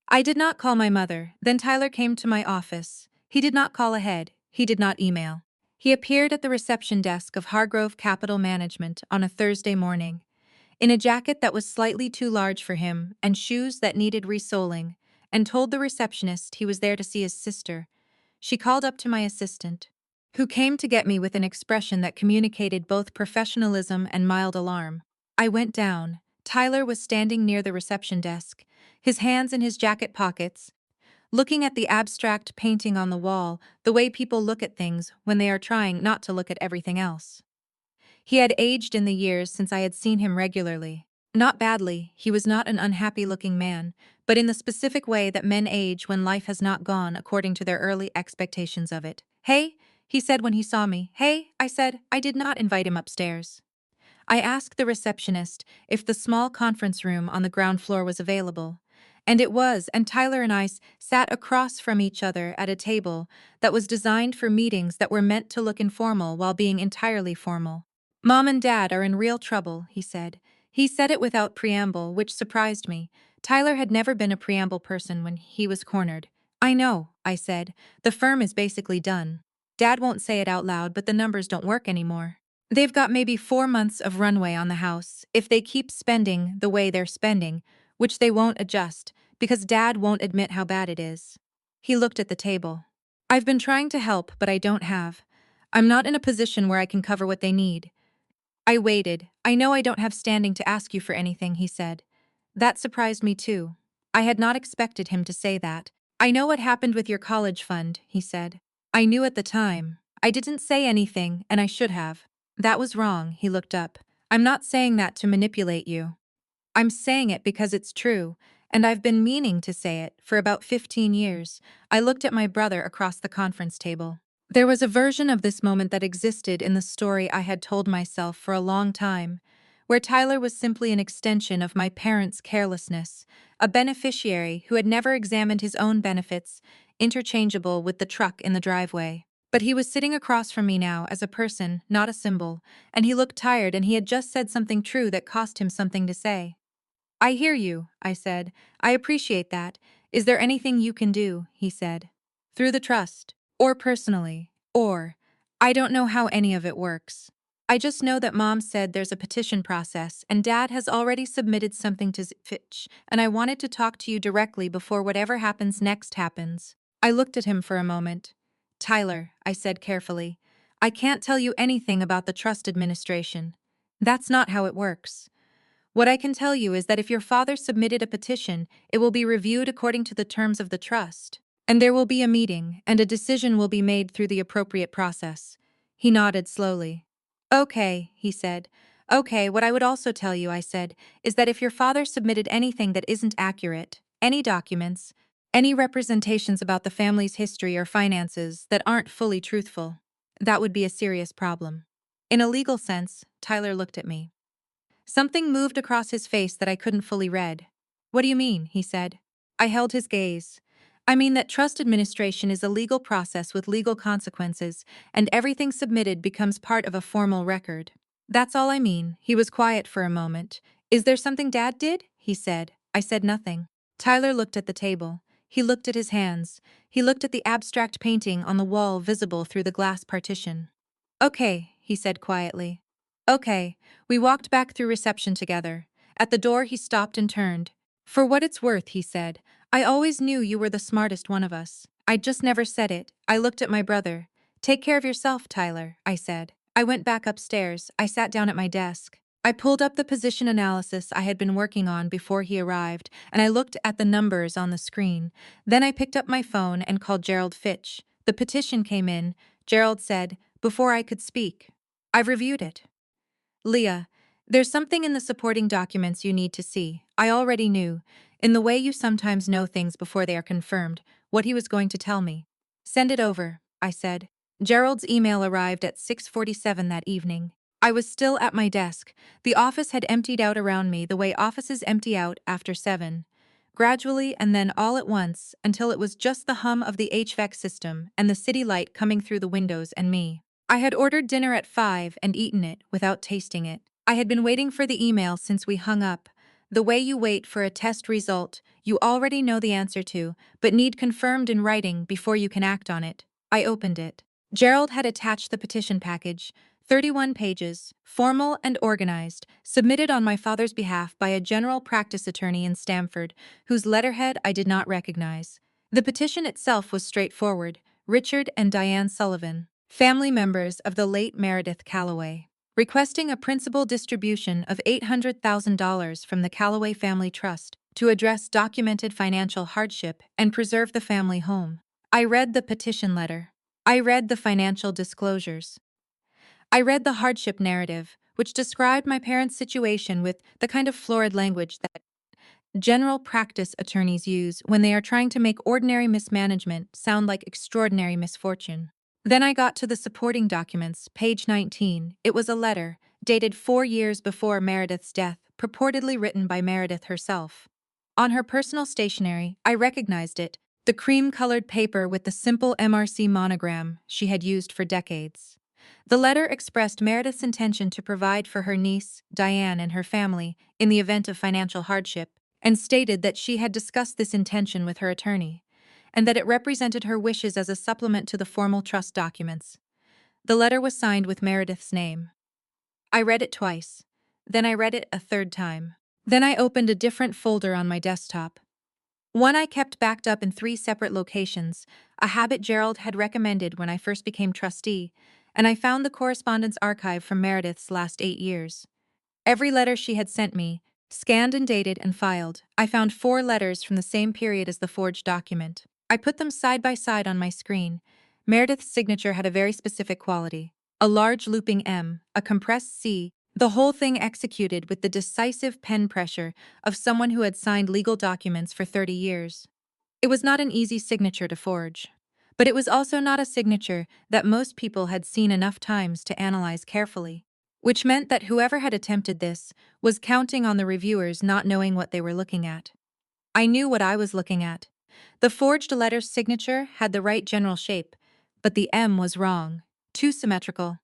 I did not call my mother. Then Tyler came to my office. He did not call ahead. He did not email. He appeared at the reception desk of Hargrove Capital Management on a Thursday morning, in a jacket that was slightly too large for him and shoes that needed resoling, and told the receptionist he was there to see his sister. She called up to my assistant, who came to get me with an expression that communicated both professionalism and mild alarm. I went down. Tyler was standing near the reception desk, his hands in his jacket pockets, looking at the abstract painting on the wall, the way people look at things when they are trying not to look at everything else. He had aged in the years since I had seen him regularly. Not badly, he was not an unhappy-looking man, but in the specific way that men age when life has not gone according to their early expectations of it. "Hey," he said when he saw me. "Hey," I said. I did not invite him upstairs. I asked the receptionist if the small conference room on the ground floor was available. And it was, and Tyler and I sat across from each other at a table that was designed for meetings that were meant to look informal while being entirely formal. "Mom and Dad are in real trouble," he said. He said it without preamble, which surprised me. Tyler had never been a preamble person when he was cornered. "I know," I said. "The firm is basically done. Dad won't say it out loud, but the numbers don't work anymore. They've got maybe 4 months of runway on the house if they keep spending the way they're spending, which they won't adjust, because Dad won't admit how bad it is." He looked at the table. "I've been trying to help, but I don't have. I'm not in a position where I can cover what they need." I waited. "I know I don't have standing to ask you for anything," he said. That surprised me too. I had not expected him to say that. "I know what happened with your college fund," he said. "I knew at the time. I didn't say anything, and I should have." "That was wrong," he looked up. "I'm not saying that to manipulate you. I'm saying it because it's true, and I've been meaning to say it for about 15 years. I looked at my brother across the conference table. There was a version of this moment that existed in the story I had told myself for a long time, where Tyler was simply an extension of my parents' carelessness, a beneficiary who had never examined his own benefits, interchangeable with the truck in the driveway. But he was sitting across from me now as a person, not a symbol, and he looked tired and he had just said something true that cost him something to say. "I hear you," I said. "I appreciate that. Is there anything you can do?" he said. "Through the trust. Or personally. Or, I don't know how any of it works. I just know that Mom said there's a petition process and Dad has already submitted something to Fitch, and I wanted to talk to you directly before whatever happens next happens." I looked at him for a moment. "Tyler," I said carefully, "I can't tell you anything about the trust administration. That's not how it works. What I can tell you is that if your father submitted a petition, it will be reviewed according to the terms of the trust. And there will be a meeting, and a decision will be made through the appropriate process." He nodded slowly. "Okay," he said. "Okay, what I would also tell you," I said, "is that if your father submitted anything that isn't accurate, any documents, any representations about the family's history or finances that aren't fully truthful, that would be a serious problem." In a legal sense, Tyler looked at me. Something moved across his face that I couldn't fully read. "What do you mean?" he said. I held his gaze. "I mean that trust administration is a legal process with legal consequences, and everything submitted becomes part of a formal record. That's all I mean." He was quiet for a moment. "Is there something Dad did?" he said. I said nothing. Tyler looked at the table. He looked at his hands. He looked at the abstract painting on the wall visible through the glass partition. "Okay," he said quietly. "Okay." We walked back through reception together. At the door he stopped and turned. "For what it's worth," he said, "I always knew you were the smartest one of us. I just never said it." I looked at my brother. "Take care of yourself, Tyler," I said. I went back upstairs. I sat down at my desk. I pulled up the position analysis I had been working on before he arrived, and I looked at the numbers on the screen. Then I picked up my phone and called Gerald Fitch. The petition came in, Gerald said, before I could speak. I've reviewed it. Leah, there's something in the supporting documents you need to see. I already knew, in the way you sometimes know things before they are confirmed, what he was going to tell me. Send it over, I said. Gerald's email arrived at 6:47 that evening. I was still at my desk. The office had emptied out around me the way offices empty out after 7. Gradually and then all at once, until it was just the hum of the HVAC system and the city light coming through the windows and me. I had ordered dinner at 5 and eaten it without tasting it. I had been waiting for the email since we hung up. The way you wait for a test result you already know the answer to, but need confirmed in writing before you can act on it. I opened it. Gerald had attached the petition package, 31 pages, formal and organized, submitted on my father's behalf by a general practice attorney in Stamford, whose letterhead I did not recognize. The petition itself was straightforward: Richard and Diane Sullivan, family members of the late Meredith Calloway, requesting a principal distribution of $800,000 from the Calloway Family Trust to address documented financial hardship and preserve the family home. I read the petition letter. I read the financial disclosures. I read the hardship narrative, which described my parents' situation with the kind of florid language that general practice attorneys use when they are trying to make ordinary mismanagement sound like extraordinary misfortune. Then I got to the supporting documents, page 19. It was a letter, dated 4 years before Meredith's death, purportedly written by Meredith herself. On her personal stationery, I recognized it, the cream-colored paper with the simple MRC monogram she had used for decades. The letter expressed Meredith's intention to provide for her niece, Diane, and her family in the event of financial hardship, and stated that she had discussed this intention with her attorney, and that it represented her wishes as a supplement to the formal trust documents. The letter was signed with Meredith's name. I read it twice. Then I read it a third time. Then I opened a different folder on my desktop. One I kept backed up in 3 separate locations, a habit Gerald had recommended when I first became trustee, and I found the correspondence archive from Meredith's last 8 years. Every letter she had sent me, scanned and dated and filed, I found 4 letters from the same period as the forged document. I put them side by side on my screen. Meredith's signature had a very specific quality: a large looping M, a compressed C, the whole thing executed with the decisive pen pressure of someone who had signed legal documents for 30 years. It was not an easy signature to forge. But it was also not a signature that most people had seen enough times to analyze carefully, which meant that whoever had attempted this was counting on the reviewers not knowing what they were looking at. I knew what I was looking at. The forged letter's signature had the right general shape, but the M was wrong, too symmetrical,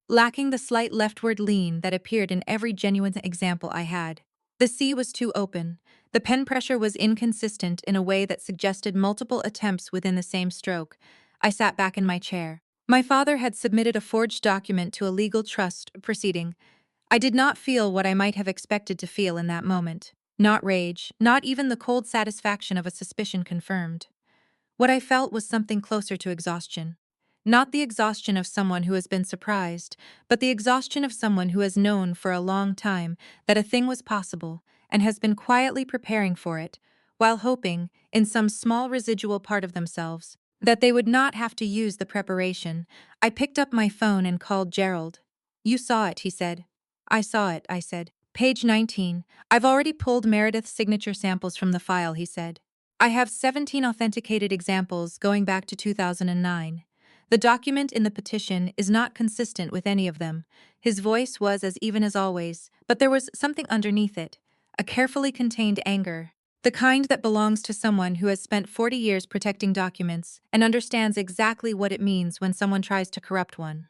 lacking the slight leftward lean that appeared in every genuine example I had. The C was too open. The pen pressure was inconsistent in a way that suggested multiple attempts within the same stroke. I sat back in my chair. My father had submitted a forged document to a legal trust proceeding. I did not feel what I might have expected to feel in that moment. Not rage, not even the cold satisfaction of a suspicion confirmed. What I felt was something closer to exhaustion. Not the exhaustion of someone who has been surprised, but the exhaustion of someone who has known for a long time that a thing was possible and has been quietly preparing for it, while hoping, in some small residual part of themselves, that they would not have to use the preparation. I picked up my phone and called Gerald. "You saw it," he said. "I saw it," I said. "Page 19. I've already pulled Meredith's signature samples from the file," he said. "I have 17 authenticated examples going back to 2009. The document in the petition is not consistent with any of them." His voice was as even as always, but there was something underneath it, a carefully contained anger, the kind that belongs to someone who has spent 40 years protecting documents and understands exactly what it means when someone tries to corrupt one.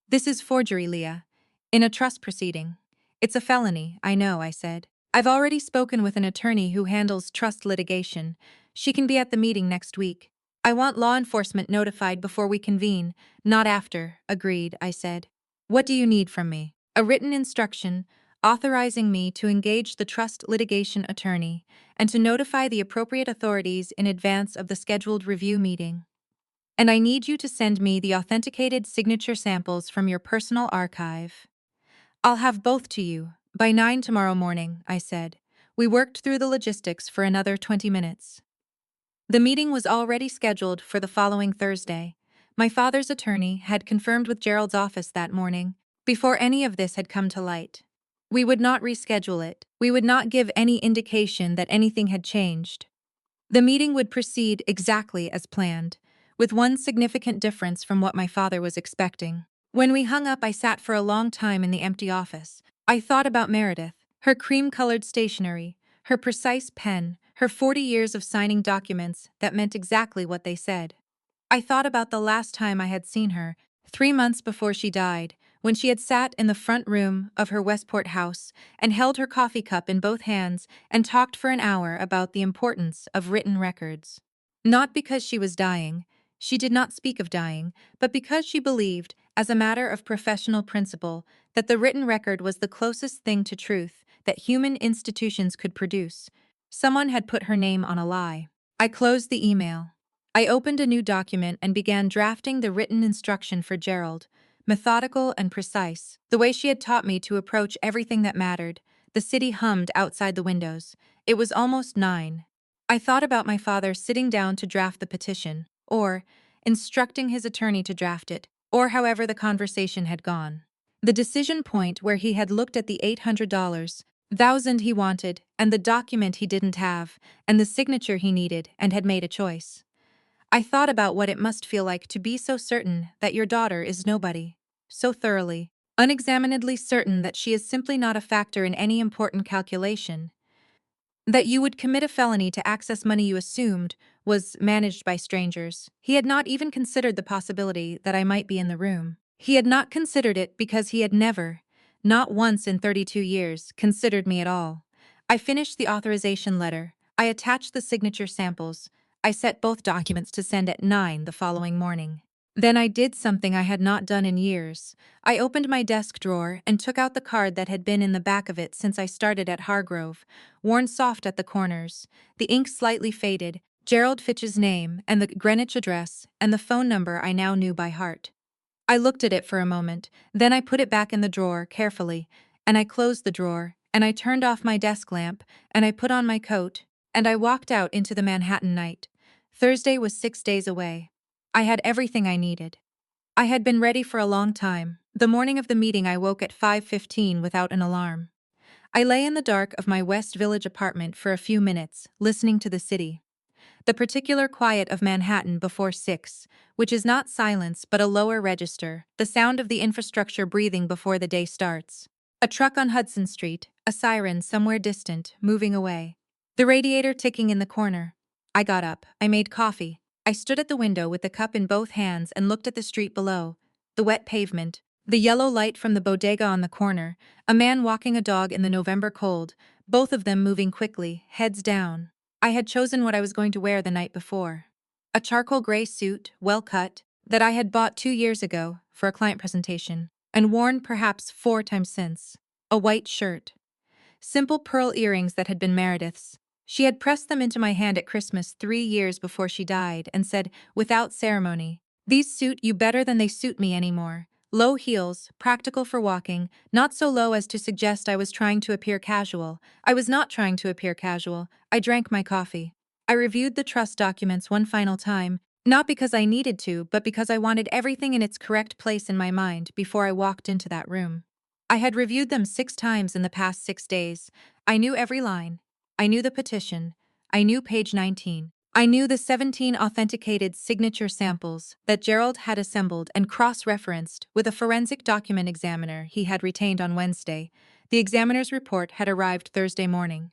"This is forgery, Leah. In a trust proceeding. It's a felony, I know," I said. "I've already spoken with an attorney who handles trust litigation. She can be at the meeting next week. I want law enforcement notified before we convene, not after." "Agreed," I said. "What do you need from me?" "A written instruction authorizing me to engage the trust litigation attorney and to notify the appropriate authorities in advance of the scheduled review meeting. And I need you to send me the authenticated signature samples from your personal archive." I'll have both to you. By 9 tomorrow morning, I said. We worked through the logistics for another 20 minutes. The meeting was already scheduled for the following Thursday. My father's attorney had confirmed with Gerald's office that morning, before any of this had come to light. We would not reschedule it. We would not give any indication that anything had changed. The meeting would proceed exactly as planned, with one significant difference from what my father was expecting. When we hung up, I sat for a long time in the empty office. I thought about Meredith, her cream-colored stationery, her precise pen, her 40 years of signing documents that meant exactly what they said. I thought about the last time I had seen her, 3 months before she died, when she had sat in the front room of her Westport house and held her coffee cup in both hands and talked for an hour about the importance of written records. Not because she was dying, she did not speak of dying, but because she believed, as a matter of professional principle, that the written record was the closest thing to truth that human institutions could produce. Someone had put her name on a lie. I closed the email. I opened a new document and began drafting the written instruction for Gerald, methodical and precise, the way she had taught me to approach everything that mattered. The city hummed outside the windows. It was almost 9. I thought about my father sitting down to draft the petition, or instructing his attorney to draft it, or however the conversation had gone. The decision point where he had looked at the $800,000 he wanted, and the document he didn't have, and the signature he needed, and had made a choice. I thought about what it must feel like to be so certain that your daughter is nobody, so thoroughly, unexaminedly certain that she is simply not a factor in any important calculation, that you would commit a felony to access money you assumed was managed by strangers. He had not even considered the possibility that I might be in the room. He had not considered it because he had never, not once in 32 years, considered me at all. I finished the authorization letter. I attached the signature samples. I set both documents to send at 9 the following morning. Then I did something I had not done in years. I opened my desk drawer and took out the card that had been in the back of it since I started at Hargrove, worn soft at the corners, the ink slightly faded, Gerald Fitch's name and the Greenwich address and the phone number I now knew by heart. I looked at it for a moment, then I put it back in the drawer carefully, and I closed the drawer, and I turned off my desk lamp, and I put on my coat, and I walked out into the Manhattan night. Thursday was 6 days away. I had everything I needed. I had been ready for a long time. The morning of the meeting I woke at 5:15 without an alarm. I lay in the dark of my West Village apartment for a few minutes, listening to the city. The particular quiet of Manhattan before 6, which is not silence but a lower register, the sound of the infrastructure breathing before the day starts. A truck on Hudson Street, a siren somewhere distant, moving away. The radiator ticking in the corner. I got up, I made coffee. I stood at the window with the cup in both hands and looked at the street below, the wet pavement, the yellow light from the bodega on the corner, a man walking a dog in the November cold, both of them moving quickly, heads down. I had chosen what I was going to wear the night before. A charcoal gray suit, well cut, that I had bought 2 years ago for a client presentation, and worn perhaps 4 times since. A white shirt. Simple pearl earrings that had been Meredith's. She had pressed them into my hand at Christmas 3 years before she died and said, without ceremony, "These suit you better than they suit me anymore." Low heels, practical for walking, not so low as to suggest I was trying to appear casual. I was not trying to appear casual. I drank my coffee. I reviewed the trust documents one final time, not because I needed to, but because I wanted everything in its correct place in my mind before I walked into that room. I had reviewed them 6 times in the past 6 days. I knew every line. I knew the petition. I knew page 19. I knew the 17 authenticated signature samples that Gerald had assembled and cross-referenced with a forensic document examiner he had retained on Wednesday. The examiner's report had arrived Thursday morning.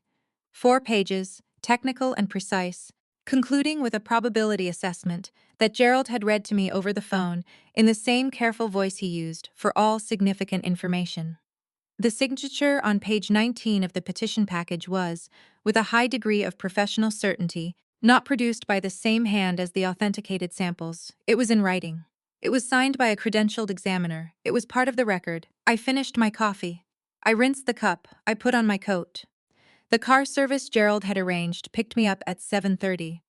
4 pages, technical and precise, concluding with a probability assessment that Gerald had read to me over the phone in the same careful voice he used for all significant information. The signature on page 19 of the petition package was, with a high degree of professional certainty, not produced by the same hand as the authenticated samples. It was in writing. It was signed by a credentialed examiner. It was part of the record. I finished my coffee. I rinsed the cup. I put on my coat. The car service Gerald had arranged picked me up at 7:30.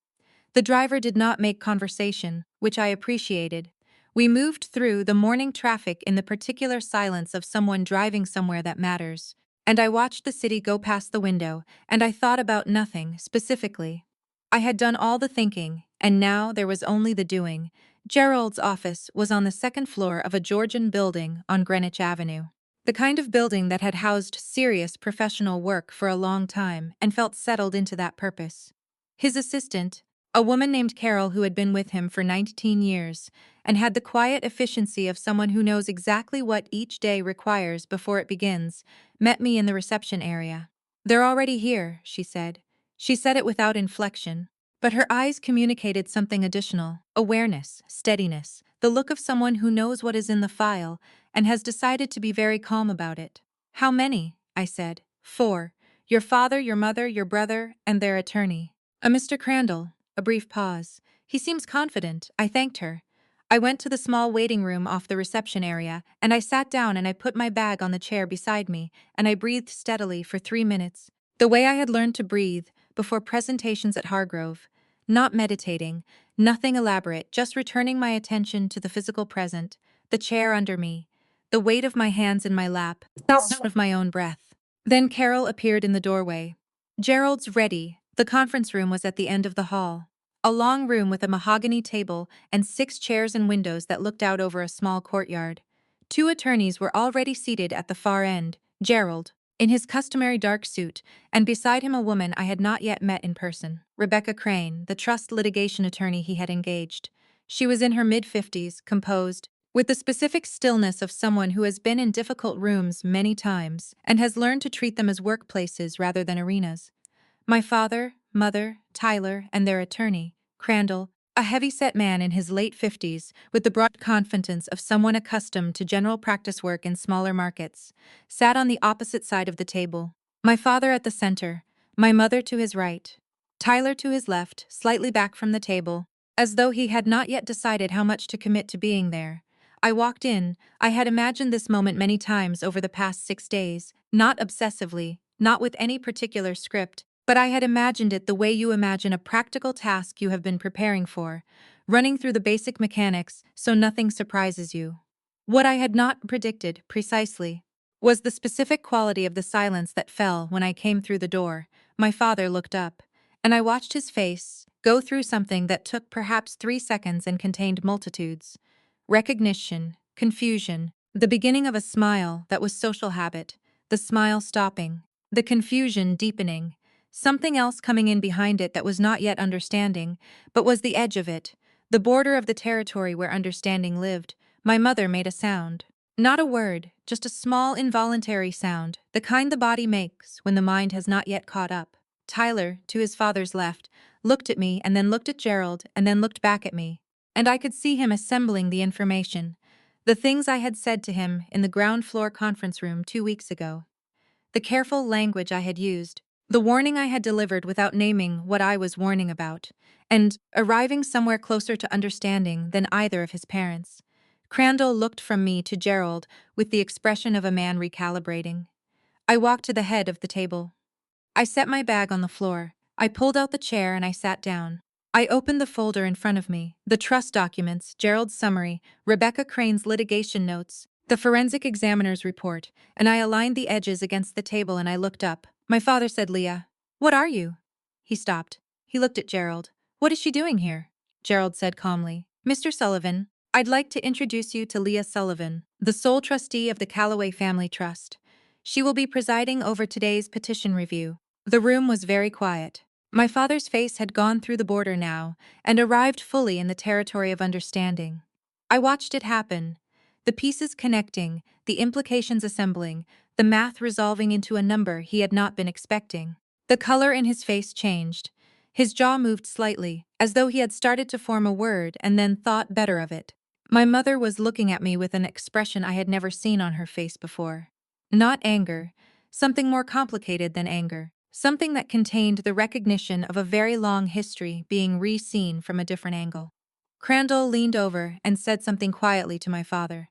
The driver did not make conversation, which I appreciated. We moved through the morning traffic in the particular silence of someone driving somewhere that matters. And I watched the city go past the window, and I thought about nothing, specifically. I had done all the thinking, and now there was only the doing. Gerald's office was on the second floor of a Georgian building on Greenwich Avenue. The kind of building that had housed serious professional work for a long time and felt settled into that purpose. His assistant, a woman named Carol who had been with him for 19 years, and had the quiet efficiency of someone who knows exactly what each day requires before it begins, met me in the reception area. "They're already here," she said. She said it without inflection, but her eyes communicated something additional: awareness, steadiness, the look of someone who knows what is in the file and has decided to be very calm about it. "How many?" I said. "4. Your father, your mother, your brother, and their attorney. A Mr. Crandall." A brief pause. "He seems confident." I thanked her. I went to the small waiting room off the reception area, and I sat down and I put my bag on the chair beside me, and I breathed steadily for 3 minutes. The way I had learned to breathe before presentations at Hargrove. Not meditating, nothing elaborate, just returning my attention to the physical present, the chair under me, the weight of my hands in my lap, the sound of my own breath. Then Carol appeared in the doorway. "Gerald's ready." The conference room was at the end of the hall. A long room with a mahogany table and 6 chairs and windows that looked out over a small courtyard. 2 attorneys were already seated at the far end: Gerald, in his customary dark suit, and beside him a woman I had not yet met in person, Rebecca Crane, the trust litigation attorney he had engaged. She was in her mid-50s, composed, with the specific stillness of someone who has been in difficult rooms many times and has learned to treat them as workplaces rather than arenas. My father, mother, Tyler, and their attorney, Crandall, a heavy-set man in his late 50s, with the broad confidence of someone accustomed to general practice work in smaller markets, sat on the opposite side of the table. My father at the center, my mother to his right, Tyler to his left, slightly back from the table, as though he had not yet decided how much to commit to being there. I walked in. I had imagined this moment many times over the past 6 days, not obsessively, not with any particular script, but I had imagined it the way you imagine a practical task you have been preparing for, running through the basic mechanics so nothing surprises you. What I had not predicted, precisely, was the specific quality of the silence that fell when I came through the door. My father looked up, and I watched his face go through something that took perhaps 3 seconds and contained multitudes. Recognition, confusion, the beginning of a smile that was social habit, the smile stopping, the confusion deepening, something else coming in behind it that was not yet understanding, but was the edge of it, the border of the territory where understanding lived. My mother made a sound. Not a word, just a small involuntary sound, the kind the body makes when the mind has not yet caught up. Tyler, to his father's left, looked at me and then looked at Gerald and then looked back at me. And I could see him assembling the information. The things I had said to him in the ground floor conference room 2 weeks ago. The careful language I had used. The warning I had delivered without naming what I was warning about. And arriving somewhere closer to understanding than either of his parents. Crandall looked from me to Gerald with the expression of a man recalibrating. I walked to the head of the table. I set my bag on the floor. I pulled out the chair and I sat down. I opened the folder in front of me, the trust documents, Gerald's summary, Rebecca Crane's litigation notes, the forensic examiner's report, and I aligned the edges against the table and I looked up. My father said, "Leah, what are you?" He stopped. He looked at Gerald. "What is she doing here?" Gerald said calmly, "Mr. Sullivan, I'd like to introduce you to Leah Sullivan, the sole trustee of the Calloway Family Trust. She will be presiding over today's petition review." The room was very quiet. My father's face had gone through the border now and arrived fully in the territory of understanding. I watched it happen, the pieces connecting, the implications assembling, the math resolving into a number he had not been expecting. The color in his face changed. His jaw moved slightly, as though he had started to form a word and then thought better of it. My mother was looking at me with an expression I had never seen on her face before. Not anger, something more complicated than anger. Something that contained the recognition of a very long history being re-seen from a different angle. Crandall leaned over and said something quietly to my father.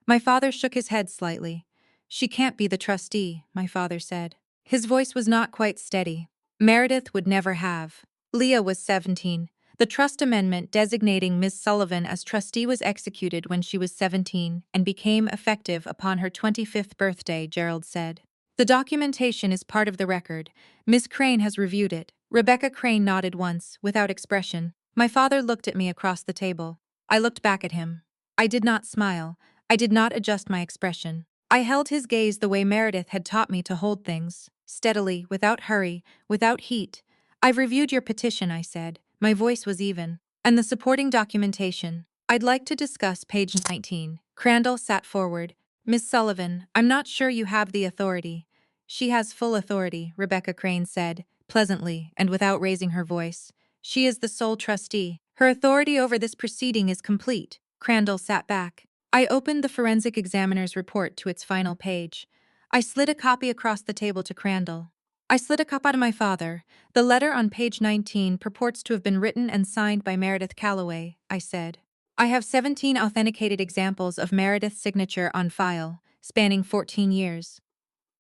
My father shook his head slightly. "She can't be the trustee," my father said. His voice was not quite steady. "Meredith would never have." Leah was 17. The trust amendment designating Ms. Sullivan as trustee was executed when she was 17 and became effective upon her 25th birthday, Gerald said. The documentation is part of the record. Ms. Crane has reviewed it. Rebecca Crane nodded once, without expression. My father looked at me across the table. I looked back at him. I did not smile. I did not adjust my expression. I held his gaze the way Meredith had taught me to hold things, steadily, without hurry, without heat. I've reviewed your petition, I said. My voice was even. And the supporting documentation. I'd like to discuss page 19. Crandall sat forward. Miss Sullivan, I'm not sure you have the authority. She has full authority, Rebecca Crane said, pleasantly and without raising her voice. She is the sole trustee. Her authority over this proceeding is complete. Crandall sat back. I opened the forensic examiner's report to its final page. I slid a copy across the table to Crandall. I slid a copy to my father. The letter on page 19 purports to have been written and signed by Meredith Calloway, I said. I have 17 authenticated examples of Meredith's signature on file, spanning 14 years.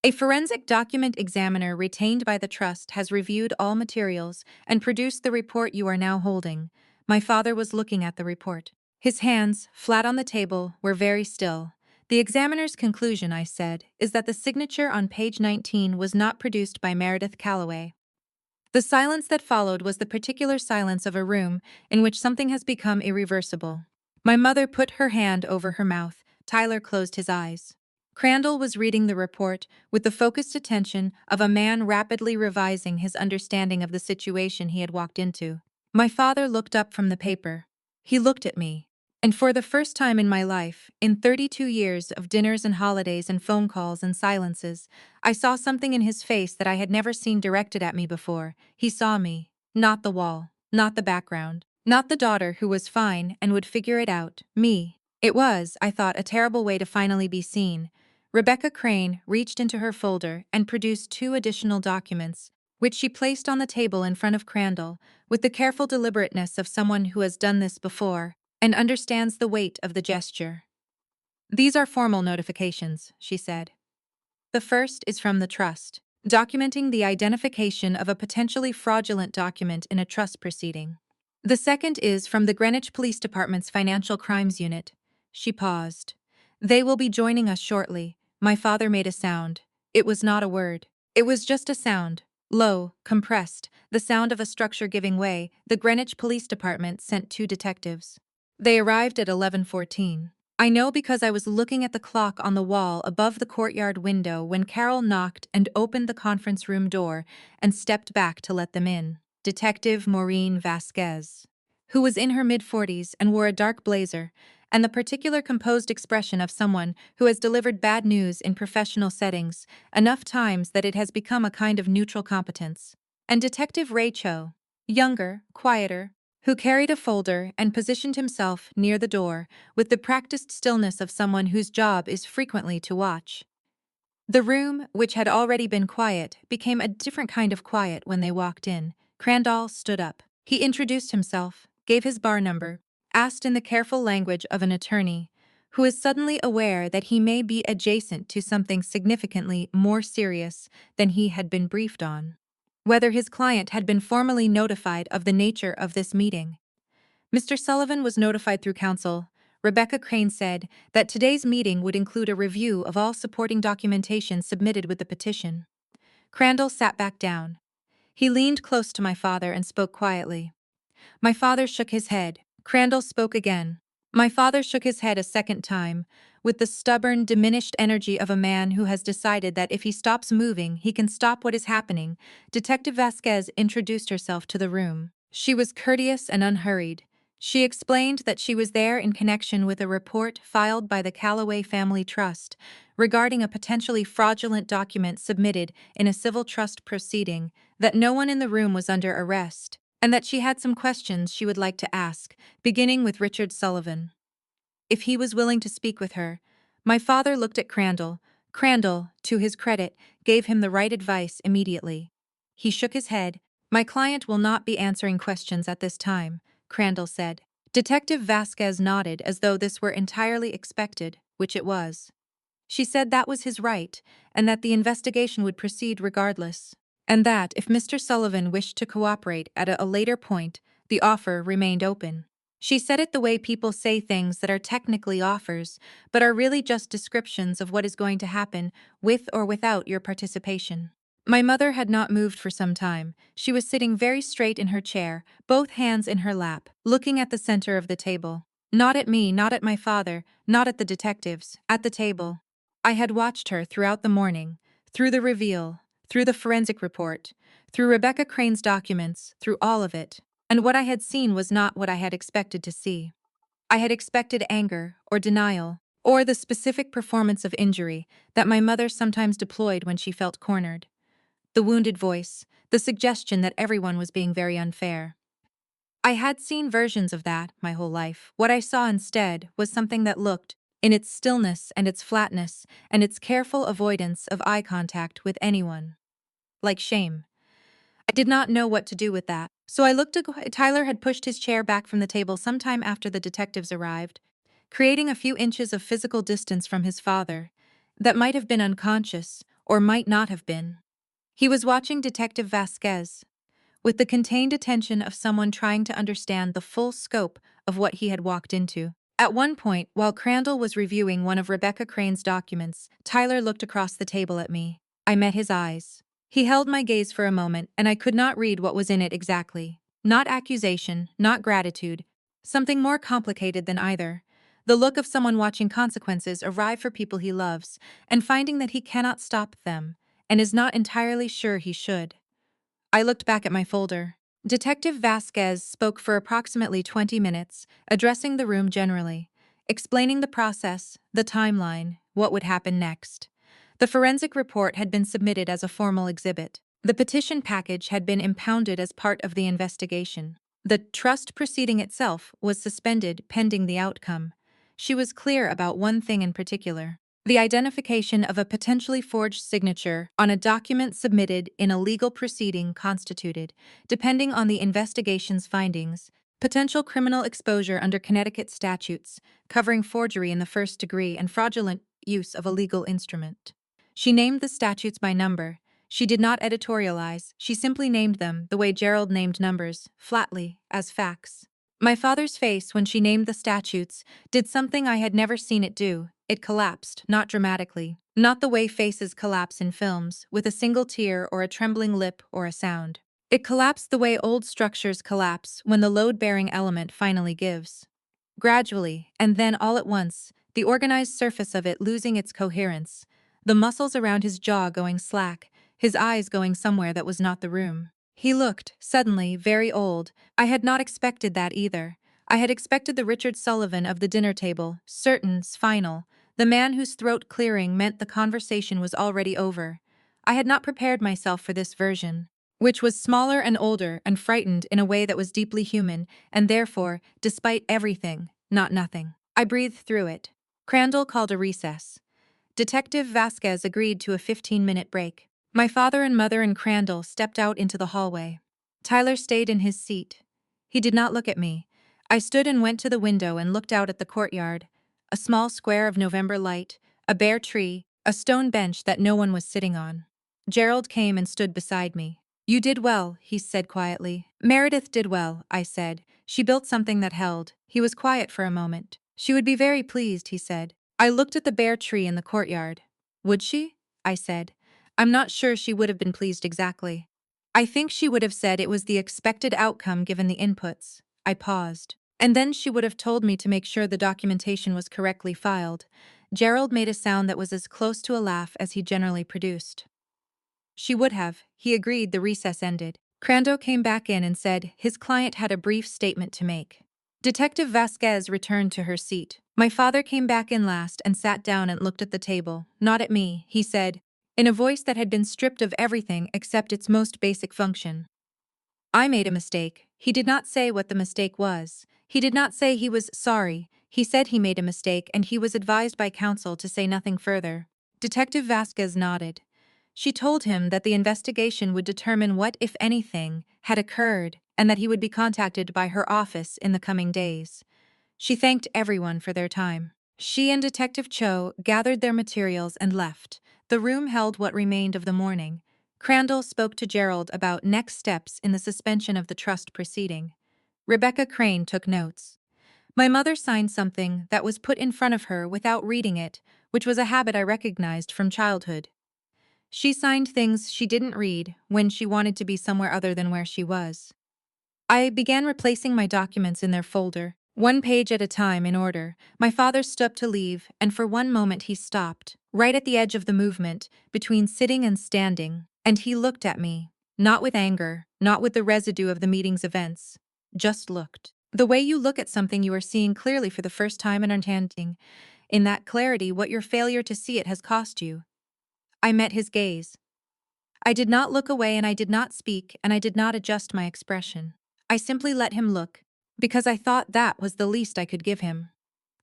A forensic document examiner retained by the trust has reviewed all materials and produced the report you are now holding. My father was looking at the report. His hands, flat on the table, were very still. The examiner's conclusion, I said, is that the signature on page 19 was not produced by Meredith Calloway. The silence that followed was the particular silence of a room in which something has become irreversible. My mother put her hand over her mouth. Tyler closed his eyes. Crandall was reading the report with the focused attention of a man rapidly revising his understanding of the situation he had walked into. My father looked up from the paper. He looked at me. And for the first time in my life, in 32 years of dinners and holidays and phone calls and silences, I saw something in his face that I had never seen directed at me before. He saw me. Not the wall. Not the background. Not the daughter who was fine and would figure it out. Me. It was, I thought, a terrible way to finally be seen. Rebecca Crane reached into her folder and produced 2 additional documents, which she placed on the table in front of Crandall, with the careful deliberateness of someone who has done this before and understands the weight of the gesture. These are formal notifications, she said. The first is from the trust, documenting the identification of a potentially fraudulent document in a trust proceeding. The second is from the Greenwich Police Department's Financial Crimes Unit. She paused. They will be joining us shortly. My father made a sound. It was not a word. It was just a sound. Low, compressed, the sound of a structure giving way. The Greenwich Police Department sent 2 detectives. They arrived at 11:14. I know because I was looking at the clock on the wall above the courtyard window when Carol knocked and opened the conference room door and stepped back to let them in. Detective Maureen Vasquez, who was in her mid-40s and wore a dark blazer, and the particular composed expression of someone who has delivered bad news in professional settings enough times that it has become a kind of neutral competence. And Detective Ray Cho, younger, quieter, who carried a folder and positioned himself near the door with the practiced stillness of someone whose job is frequently to watch. The room, which had already been quiet, became a different kind of quiet when they walked in. Crandall stood up. He introduced himself, gave his bar number, asked in the careful language of an attorney, who is suddenly aware that he may be adjacent to something significantly more serious than he had been briefed on, whether his client had been formally notified of the nature of this meeting. Mr. Sullivan was notified through counsel. Rebecca Crane said that today's meeting would include a review of all supporting documentation submitted with the petition. Crandall sat back down. He leaned close to my father and spoke quietly. My father shook his head. Crandall spoke again. My father shook his head a second time, with the stubborn, diminished energy of a man who has decided that if he stops moving, he can stop what is happening. Detective Vasquez introduced herself to the room. She was courteous and unhurried. She explained that she was there in connection with a report filed by the Calloway Family Trust regarding a potentially fraudulent document submitted in a civil trust proceeding, that no one in the room was under arrest, and that she had some questions she would like to ask, beginning with Richard Sullivan. If he was willing to speak with her. My father looked at Crandall. Crandall, to his credit, gave him the right advice immediately. He shook his head. My client will not be answering questions at this time, Crandall said. Detective Vasquez nodded as though this were entirely expected, which it was. She said that was his right, and that the investigation would proceed regardless, and that if Mr. Sullivan wished to cooperate at a later point, The offer remained open. She said it the way people say things that are technically offers, but are really just descriptions of what is going to happen with or without your participation. My mother had not moved for some time. She was sitting very straight in her chair, both hands in her lap, looking at the center of the table. Not at me, not at my father, not at the detectives, at the table. I had watched her throughout the morning, through the reveal, through the forensic report, through Rebecca Crane's documents, through all of it. And what I had seen was not what I had expected to see. I had expected anger, or denial, or the specific performance of injury that my mother sometimes deployed when she felt cornered. The wounded voice, the suggestion that everyone was being very unfair. I had seen versions of that my whole life. What I saw instead was something that looked, in its stillness and its flatness and its careful avoidance of eye contact with anyone, like shame. I did not know what to do with that, so I looked at Tyler had pushed his chair back from the table sometime after the detectives arrived, creating a few inches of physical distance from his father that might have been unconscious or might not have been. He was watching Detective Vasquez with the contained attention of someone trying to understand the full scope of what he had walked into. At one point, while Crandall was reviewing one of Rebecca Crane's documents, Tyler looked across the table at me. I met his eyes. He held my gaze for a moment, and I could not read what was in it exactly. Not accusation, not gratitude. Something more complicated than either. The look of someone watching consequences arrive for people he loves, and finding that he cannot stop them, and is not entirely sure he should. I looked back at my folder. Detective Vasquez spoke for approximately 20 minutes, addressing the room generally, explaining the process, the timeline, what would happen next. The forensic report had been submitted as a formal exhibit. The petition package had been impounded as part of the investigation. The trust proceeding itself was suspended pending the outcome. She was clear about one thing in particular. The identification of a potentially forged signature on a document submitted in a legal proceeding constituted, depending on the investigation's findings, potential criminal exposure under Connecticut statutes covering forgery in the first degree and fraudulent use of a legal instrument. She named the statutes by number. She did not editorialize, she simply named them the way Gerald named numbers, flatly, as facts. My father's face when she named the statutes did something I had never seen it do. It collapsed, not dramatically, not the way faces collapse in films, with a single tear or a trembling lip or a sound. It collapsed the way old structures collapse when the load-bearing element finally gives. Gradually, and then all at once, the organized surface of it losing its coherence, the muscles around his jaw going slack, his eyes going somewhere that was not the room. He looked, suddenly, very old. I had not expected that either. I had expected the Richard Sullivan of the dinner table, certain, final, the man whose throat clearing meant the conversation was already over. I had not prepared myself for this version, which was smaller and older and frightened in a way that was deeply human, and therefore, despite everything, not nothing. I breathed through it. Crandall called a recess. Detective Vasquez agreed to a 15-minute break. My father and mother and Crandall stepped out into the hallway. Tyler stayed in his seat. He did not look at me. I stood and went to the window and looked out at the courtyard. A small square of November light, a bare tree, a stone bench that no one was sitting on. Gerald came and stood beside me. "You did well," he said quietly. "Meredith did well," I said. "She built something that held." He was quiet for a moment. "She would be very pleased," he said. I looked at the bare tree in the courtyard. "Would she?" I said. "I'm not sure she would have been pleased exactly. I think she would have said it was the expected outcome given the inputs." I paused. "And then she would have told me to make sure the documentation was correctly filed." Gerald made a sound that was as close to a laugh as he generally produced. "She would have," he agreed. The recess ended. Crandall came back in and said his client had a brief statement to make. Detective Vasquez returned to her seat. My father came back in last and sat down and looked at the table. "Not at me," he said, in a voice that had been stripped of everything except its most basic function. "I made a mistake." He did not say what the mistake was. He did not say he was sorry. He said he made a mistake and he was advised by counsel to say nothing further. Detective Vasquez nodded. She told him that the investigation would determine what, if anything, had occurred, and that he would be contacted by her office in the coming days. She thanked everyone for their time. She and Detective Cho gathered their materials and left. The room held what remained of the morning. Crandall spoke to Gerald about next steps in the suspension of the trust proceeding. Rebecca Crane took notes. My mother signed something that was put in front of her without reading it, which was a habit I recognized from childhood. She signed things she didn't read when she wanted to be somewhere other than where she was. I began replacing my documents in their folder, one page at a time in order. My father stood up to leave, and for one moment he stopped, right at the edge of the movement, between sitting and standing, and he looked at me, not with anger, not with the residue of the meeting's events, just looked. The way you look at something you are seeing clearly for the first time and understanding, in that clarity, what your failure to see it has cost you. I met his gaze. I did not look away and I did not speak and I did not adjust my expression. I simply let him look, because I thought that was the least I could give him.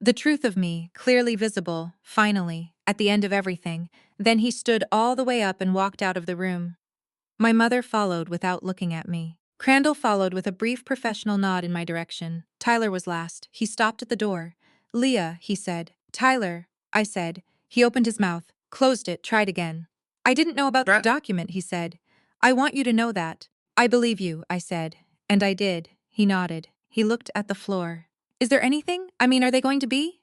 The truth of me, clearly visible, finally, at the end of everything. Then he stood all the way up and walked out of the room. My mother followed without looking at me. Crandall followed with a brief professional nod in my direction. Tyler was last. He stopped at the door. Leah, he said. Tyler, I said. He opened his mouth, closed it, tried again. I didn't know about the document, he said. I want you to know that. I believe you, I said. And I did. He nodded. He looked at the floor. Is there anything? Are they going to be?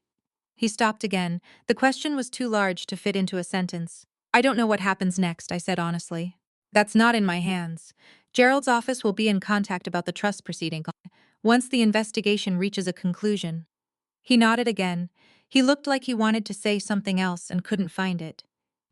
He stopped again. The question was too large to fit into a sentence. I don't know what happens next, I said honestly. That's not in my hands. Gerald's office will be in contact about the trust proceeding once the investigation reaches a conclusion. He nodded again. He looked like he wanted to say something else and couldn't find it.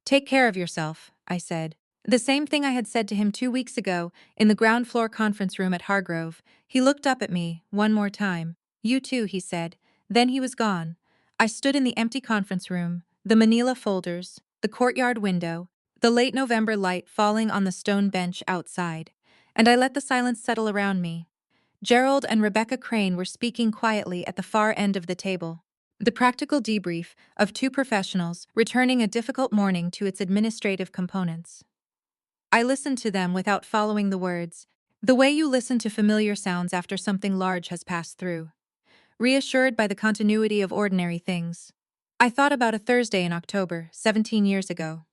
Take care of yourself, I said. The same thing I had said to him 2 weeks ago in the ground floor conference room at Hargrove. He looked up at me one more time. You too, he said. Then he was gone. I stood in the empty conference room, the manila folders, the courtyard window, the late November light falling on the stone bench outside, and I let the silence settle around me. Gerald and Rebecca Crane were speaking quietly at the far end of the table. The practical debrief of two professionals returning a difficult morning to its administrative components. I listened to them without following the words, the way you listen to familiar sounds after something large has passed through, reassured by the continuity of ordinary things. I thought about a Thursday in October, 17 years ago.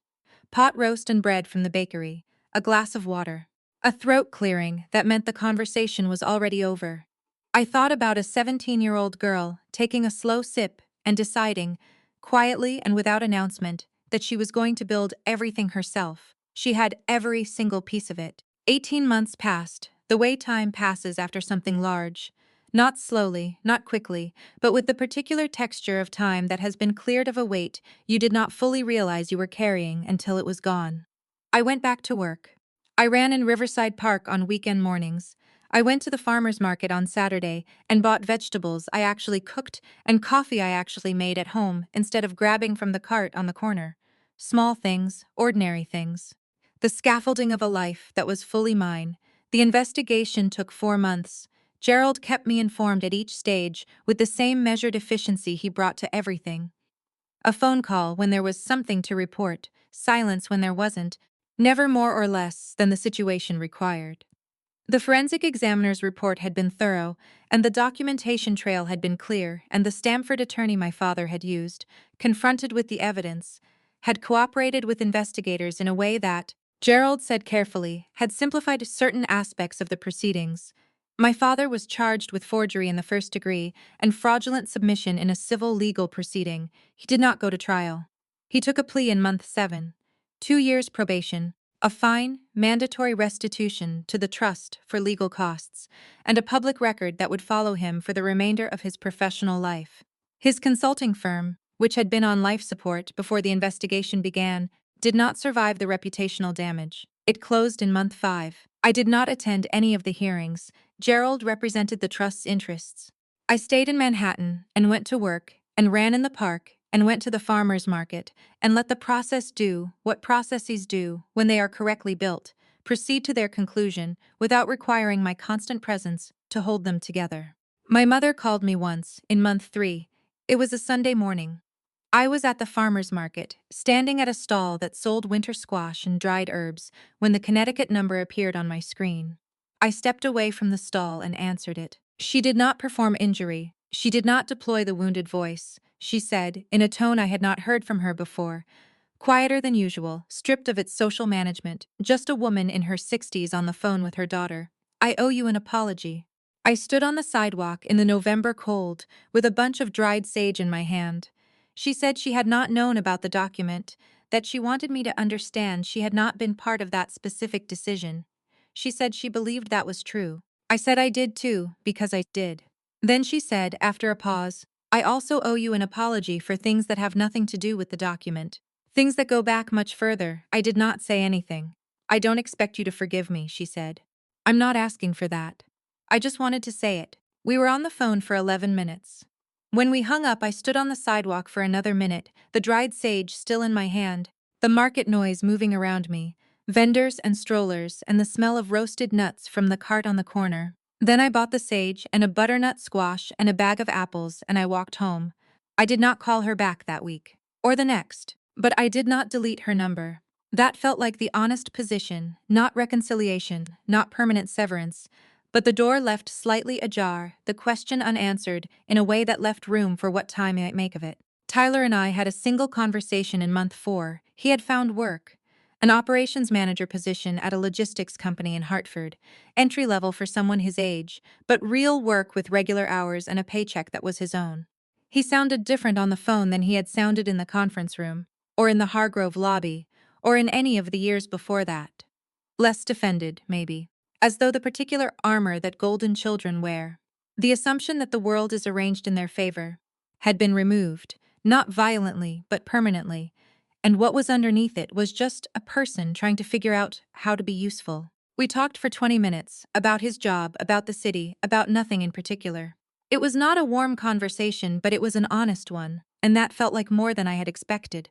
Pot roast and bread from the bakery, a glass of water. A throat clearing that meant the conversation was already over. I thought about a 17-year-old girl taking a slow sip and deciding, quietly and without announcement, that she was going to build everything herself. She had every single piece of it. 18 months passed, the way time passes after something large. Not slowly, not quickly, but with the particular texture of time that has been cleared of a weight you did not fully realize you were carrying until it was gone. I went back to work. I ran in Riverside Park on weekend mornings. I went to the farmer's market on Saturday and bought vegetables I actually cooked and coffee I actually made at home instead of grabbing from the cart on the corner. Small things, ordinary things. The scaffolding of a life that was fully mine. The investigation took 4 months. Gerald kept me informed at each stage with the same measured efficiency he brought to everything. A phone call when there was something to report, silence when there wasn't, never more or less than the situation required. The forensic examiner's report had been thorough, and the documentation trail had been clear, and the Stamford attorney my father had used, confronted with the evidence, had cooperated with investigators in a way that, Gerald said carefully, had simplified certain aspects of the proceedings. My father was charged with forgery in the first degree and fraudulent submission in a civil legal proceeding. He did not go to trial. He took a plea in month 7. 2 years probation, a fine, mandatory restitution to the trust for legal costs, and a public record that would follow him for the remainder of his professional life. His consulting firm, which had been on life support before the investigation began, did not survive the reputational damage. It closed in month 5. I did not attend any of the hearings. Gerald represented the trust's interests. I stayed in Manhattan and went to work and ran in the park and went to the farmer's market and let the process do what processes do when they are correctly built, proceed to their conclusion without requiring my constant presence to hold them together. My mother called me once, in month 3. It was a Sunday morning. I was at the farmer's market, standing at a stall that sold winter squash and dried herbs, when the Connecticut number appeared on my screen. I stepped away from the stall and answered it. She did not perform injury. She did not deploy the wounded voice. She said, in a tone I had not heard from her before, quieter than usual, stripped of its social management, just a woman in her 60s on the phone with her daughter. I owe you an apology. I stood on the sidewalk in the November cold with a bunch of dried sage in my hand. She said she had not known about the document, that she wanted me to understand she had not been part of that specific decision. She said she believed that was true. I said I did too, because I did. Then she said, after a pause, I also owe you an apology for things that have nothing to do with the document. Things that go back much further. I did not say anything. I don't expect you to forgive me, she said. I'm not asking for that. I just wanted to say it. We were on the phone for 11 minutes. When we hung up, I stood on the sidewalk for another minute, the dried sage still in my hand, the market noise moving around me, vendors and strollers, and the smell of roasted nuts from the cart on the corner. Then I bought the sage and a butternut squash and a bag of apples, and I walked home. I did not call her back that week. Or the next. But I did not delete her number. That felt like the honest position, not reconciliation, not permanent severance. But the door left slightly ajar, the question unanswered, in a way that left room for what time I might make of it. Tyler and I had a single conversation in month 4. He had found work. An operations manager position at a logistics company in Hartford. Entry level for someone his age, but real work with regular hours and a paycheck that was his own. He sounded different on the phone than he had sounded in the conference room, or in the Hargrove lobby, or in any of the years before that. Less defended, maybe. As though the particular armor that golden children wear, the assumption that the world is arranged in their favor, had been removed, not violently but permanently, and what was underneath it was just a person trying to figure out how to be useful. We talked for 20 minutes, about his job, about the city, about nothing in particular. It was not a warm conversation, but it was an honest one, and that felt like more than I had expected.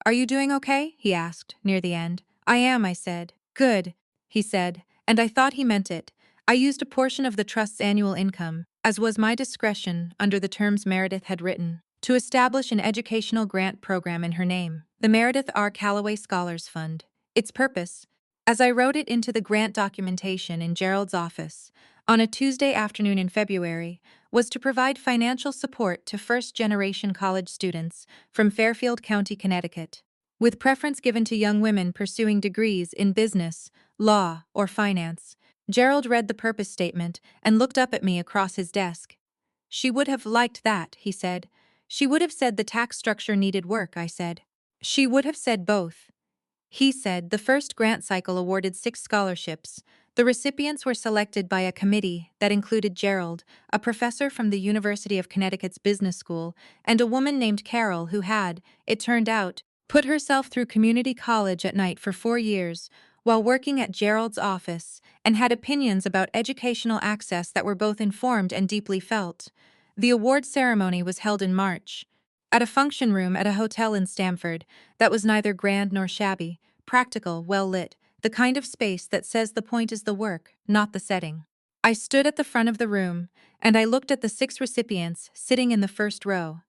Are you doing okay? He asked, near the end. I am, I said. Good, he said, and I thought he meant it. I used a portion of the trust's annual income, as was my discretion under the terms Meredith had written, to establish an educational grant program in her name, the Meredith R. Callaway Scholars Fund. Its purpose, as I wrote it into the grant documentation in Gerald's office, on a Tuesday afternoon in February, was to provide financial support to first-generation college students from Fairfield County, Connecticut, with preference given to young women pursuing degrees in business, law, or finance. Gerald read the purpose statement and looked up at me across his desk. She would have liked that, he said. She would have said the tax structure needed work, I said. She would have said both. He said the first grant cycle awarded 6 scholarships. The recipients were selected by a committee that included Gerald, a professor from the University of Connecticut's Business School, and a woman named Carol who had, it turned out, put herself through community college at night for 4 years while working at Gerald's office and had opinions about educational access that were both informed and deeply felt. The award ceremony was held in March, at a function room at a hotel in Stamford that was neither grand nor shabby, practical, well-lit, the kind of space that says the point is the work, not the setting. I stood at the front of the room, and I looked at the 6 recipients sitting in the first row.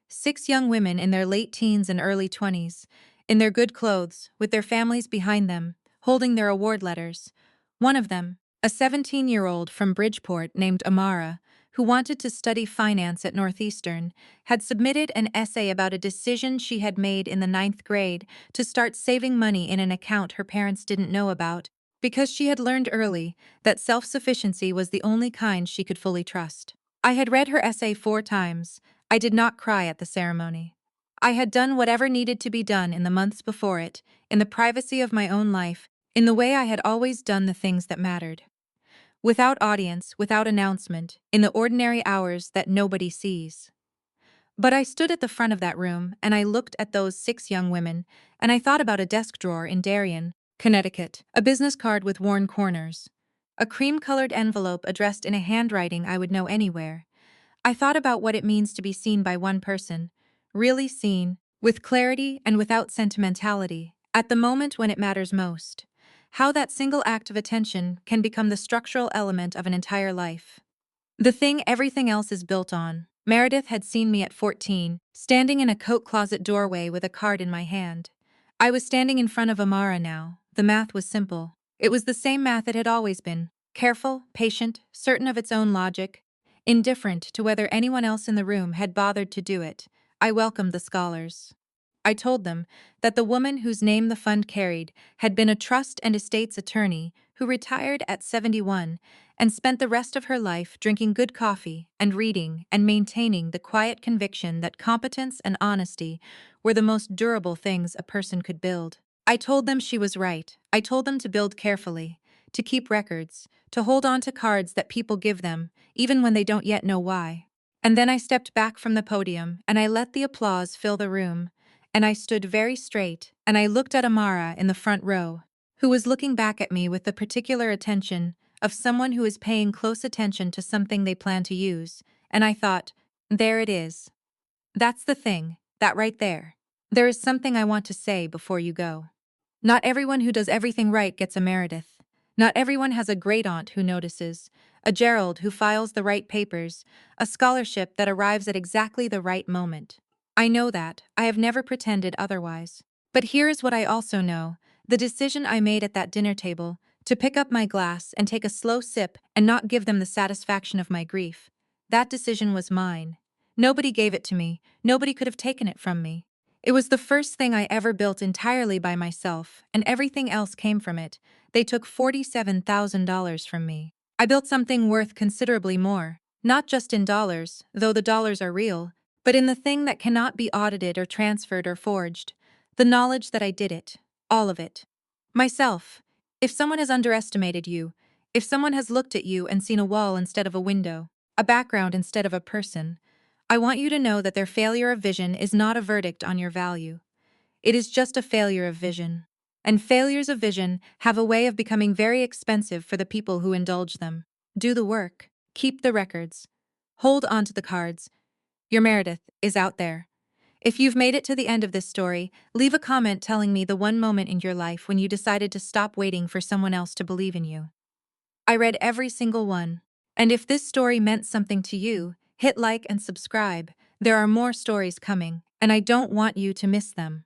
6 young women in their late teens and early 20s, in their good clothes, with their families behind them, holding their award letters. One of them, a 17-year-old from Bridgeport named Amara, who wanted to study finance at Northeastern, had submitted an essay about a decision she had made in the 9th grade to start saving money in an account her parents didn't know about, because she had learned early that self-sufficiency was the only kind she could fully trust. I had read her essay 4 times. I did not cry at the ceremony. I had done whatever needed to be done in the months before it, in the privacy of my own life, in the way I had always done the things that mattered. Without audience, without announcement, in the ordinary hours that nobody sees. But I stood at the front of that room, and I looked at those 6 young women, and I thought about a desk drawer in Darien, Connecticut, a business card with worn corners, a cream-colored envelope addressed in a handwriting I would know anywhere. I thought about what it means to be seen by one person, really seen, with clarity and without sentimentality, at the moment when it matters most. How that single act of attention can become the structural element of an entire life. The thing everything else is built on. Meredith had seen me at 14, standing in a coat closet doorway with a card in my hand. I was standing in front of Amara now. The math was simple. It was the same math it had always been. Careful, patient, certain of its own logic. Indifferent to whether anyone else in the room had bothered to do it, I welcomed the scholars. I told them that the woman whose name the fund carried had been a trust and estates attorney who retired at 71 and spent the rest of her life drinking good coffee and reading and maintaining the quiet conviction that competence and honesty were the most durable things a person could build. I told them she was right. I told them to build carefully, to keep records, to hold on to cards that people give them, even when they don't yet know why. And then I stepped back from the podium and I let the applause fill the room, and I stood very straight and I looked at Amara in the front row, who was looking back at me with the particular attention of someone who is paying close attention to something they plan to use, and I thought, there it is. That's the thing, that right there. There is something I want to say before you go. Not everyone who does everything right gets a Meredith. Not everyone has a great aunt who notices, a Gerald who files the right papers, a scholarship that arrives at exactly the right moment. I know that, I have never pretended otherwise. But here is what I also know. The decision I made at that dinner table, to pick up my glass and take a slow sip and not give them the satisfaction of my grief, that decision was mine. Nobody gave it to me, nobody could have taken it from me. It was the first thing I ever built entirely by myself, and everything else came from it. They took $47,000 from me. I built something worth considerably more, not just in dollars, though the dollars are real, but in the thing that cannot be audited or transferred or forged. The knowledge that I did it. All of it. Myself. If someone has underestimated you, if someone has looked at you and seen a wall instead of a window, a background instead of a person, I want you to know that their failure of vision is not a verdict on your value. It is just a failure of vision. And failures of vision have a way of becoming very expensive for the people who indulge them. Do the work. Keep the records. Hold on to the cards. Your Meredith is out there. If you've made it to the end of this story, leave a comment telling me the one moment in your life when you decided to stop waiting for someone else to believe in you. I read every single one. And if this story meant something to you, hit like and subscribe. There are more stories coming, and I don't want you to miss them.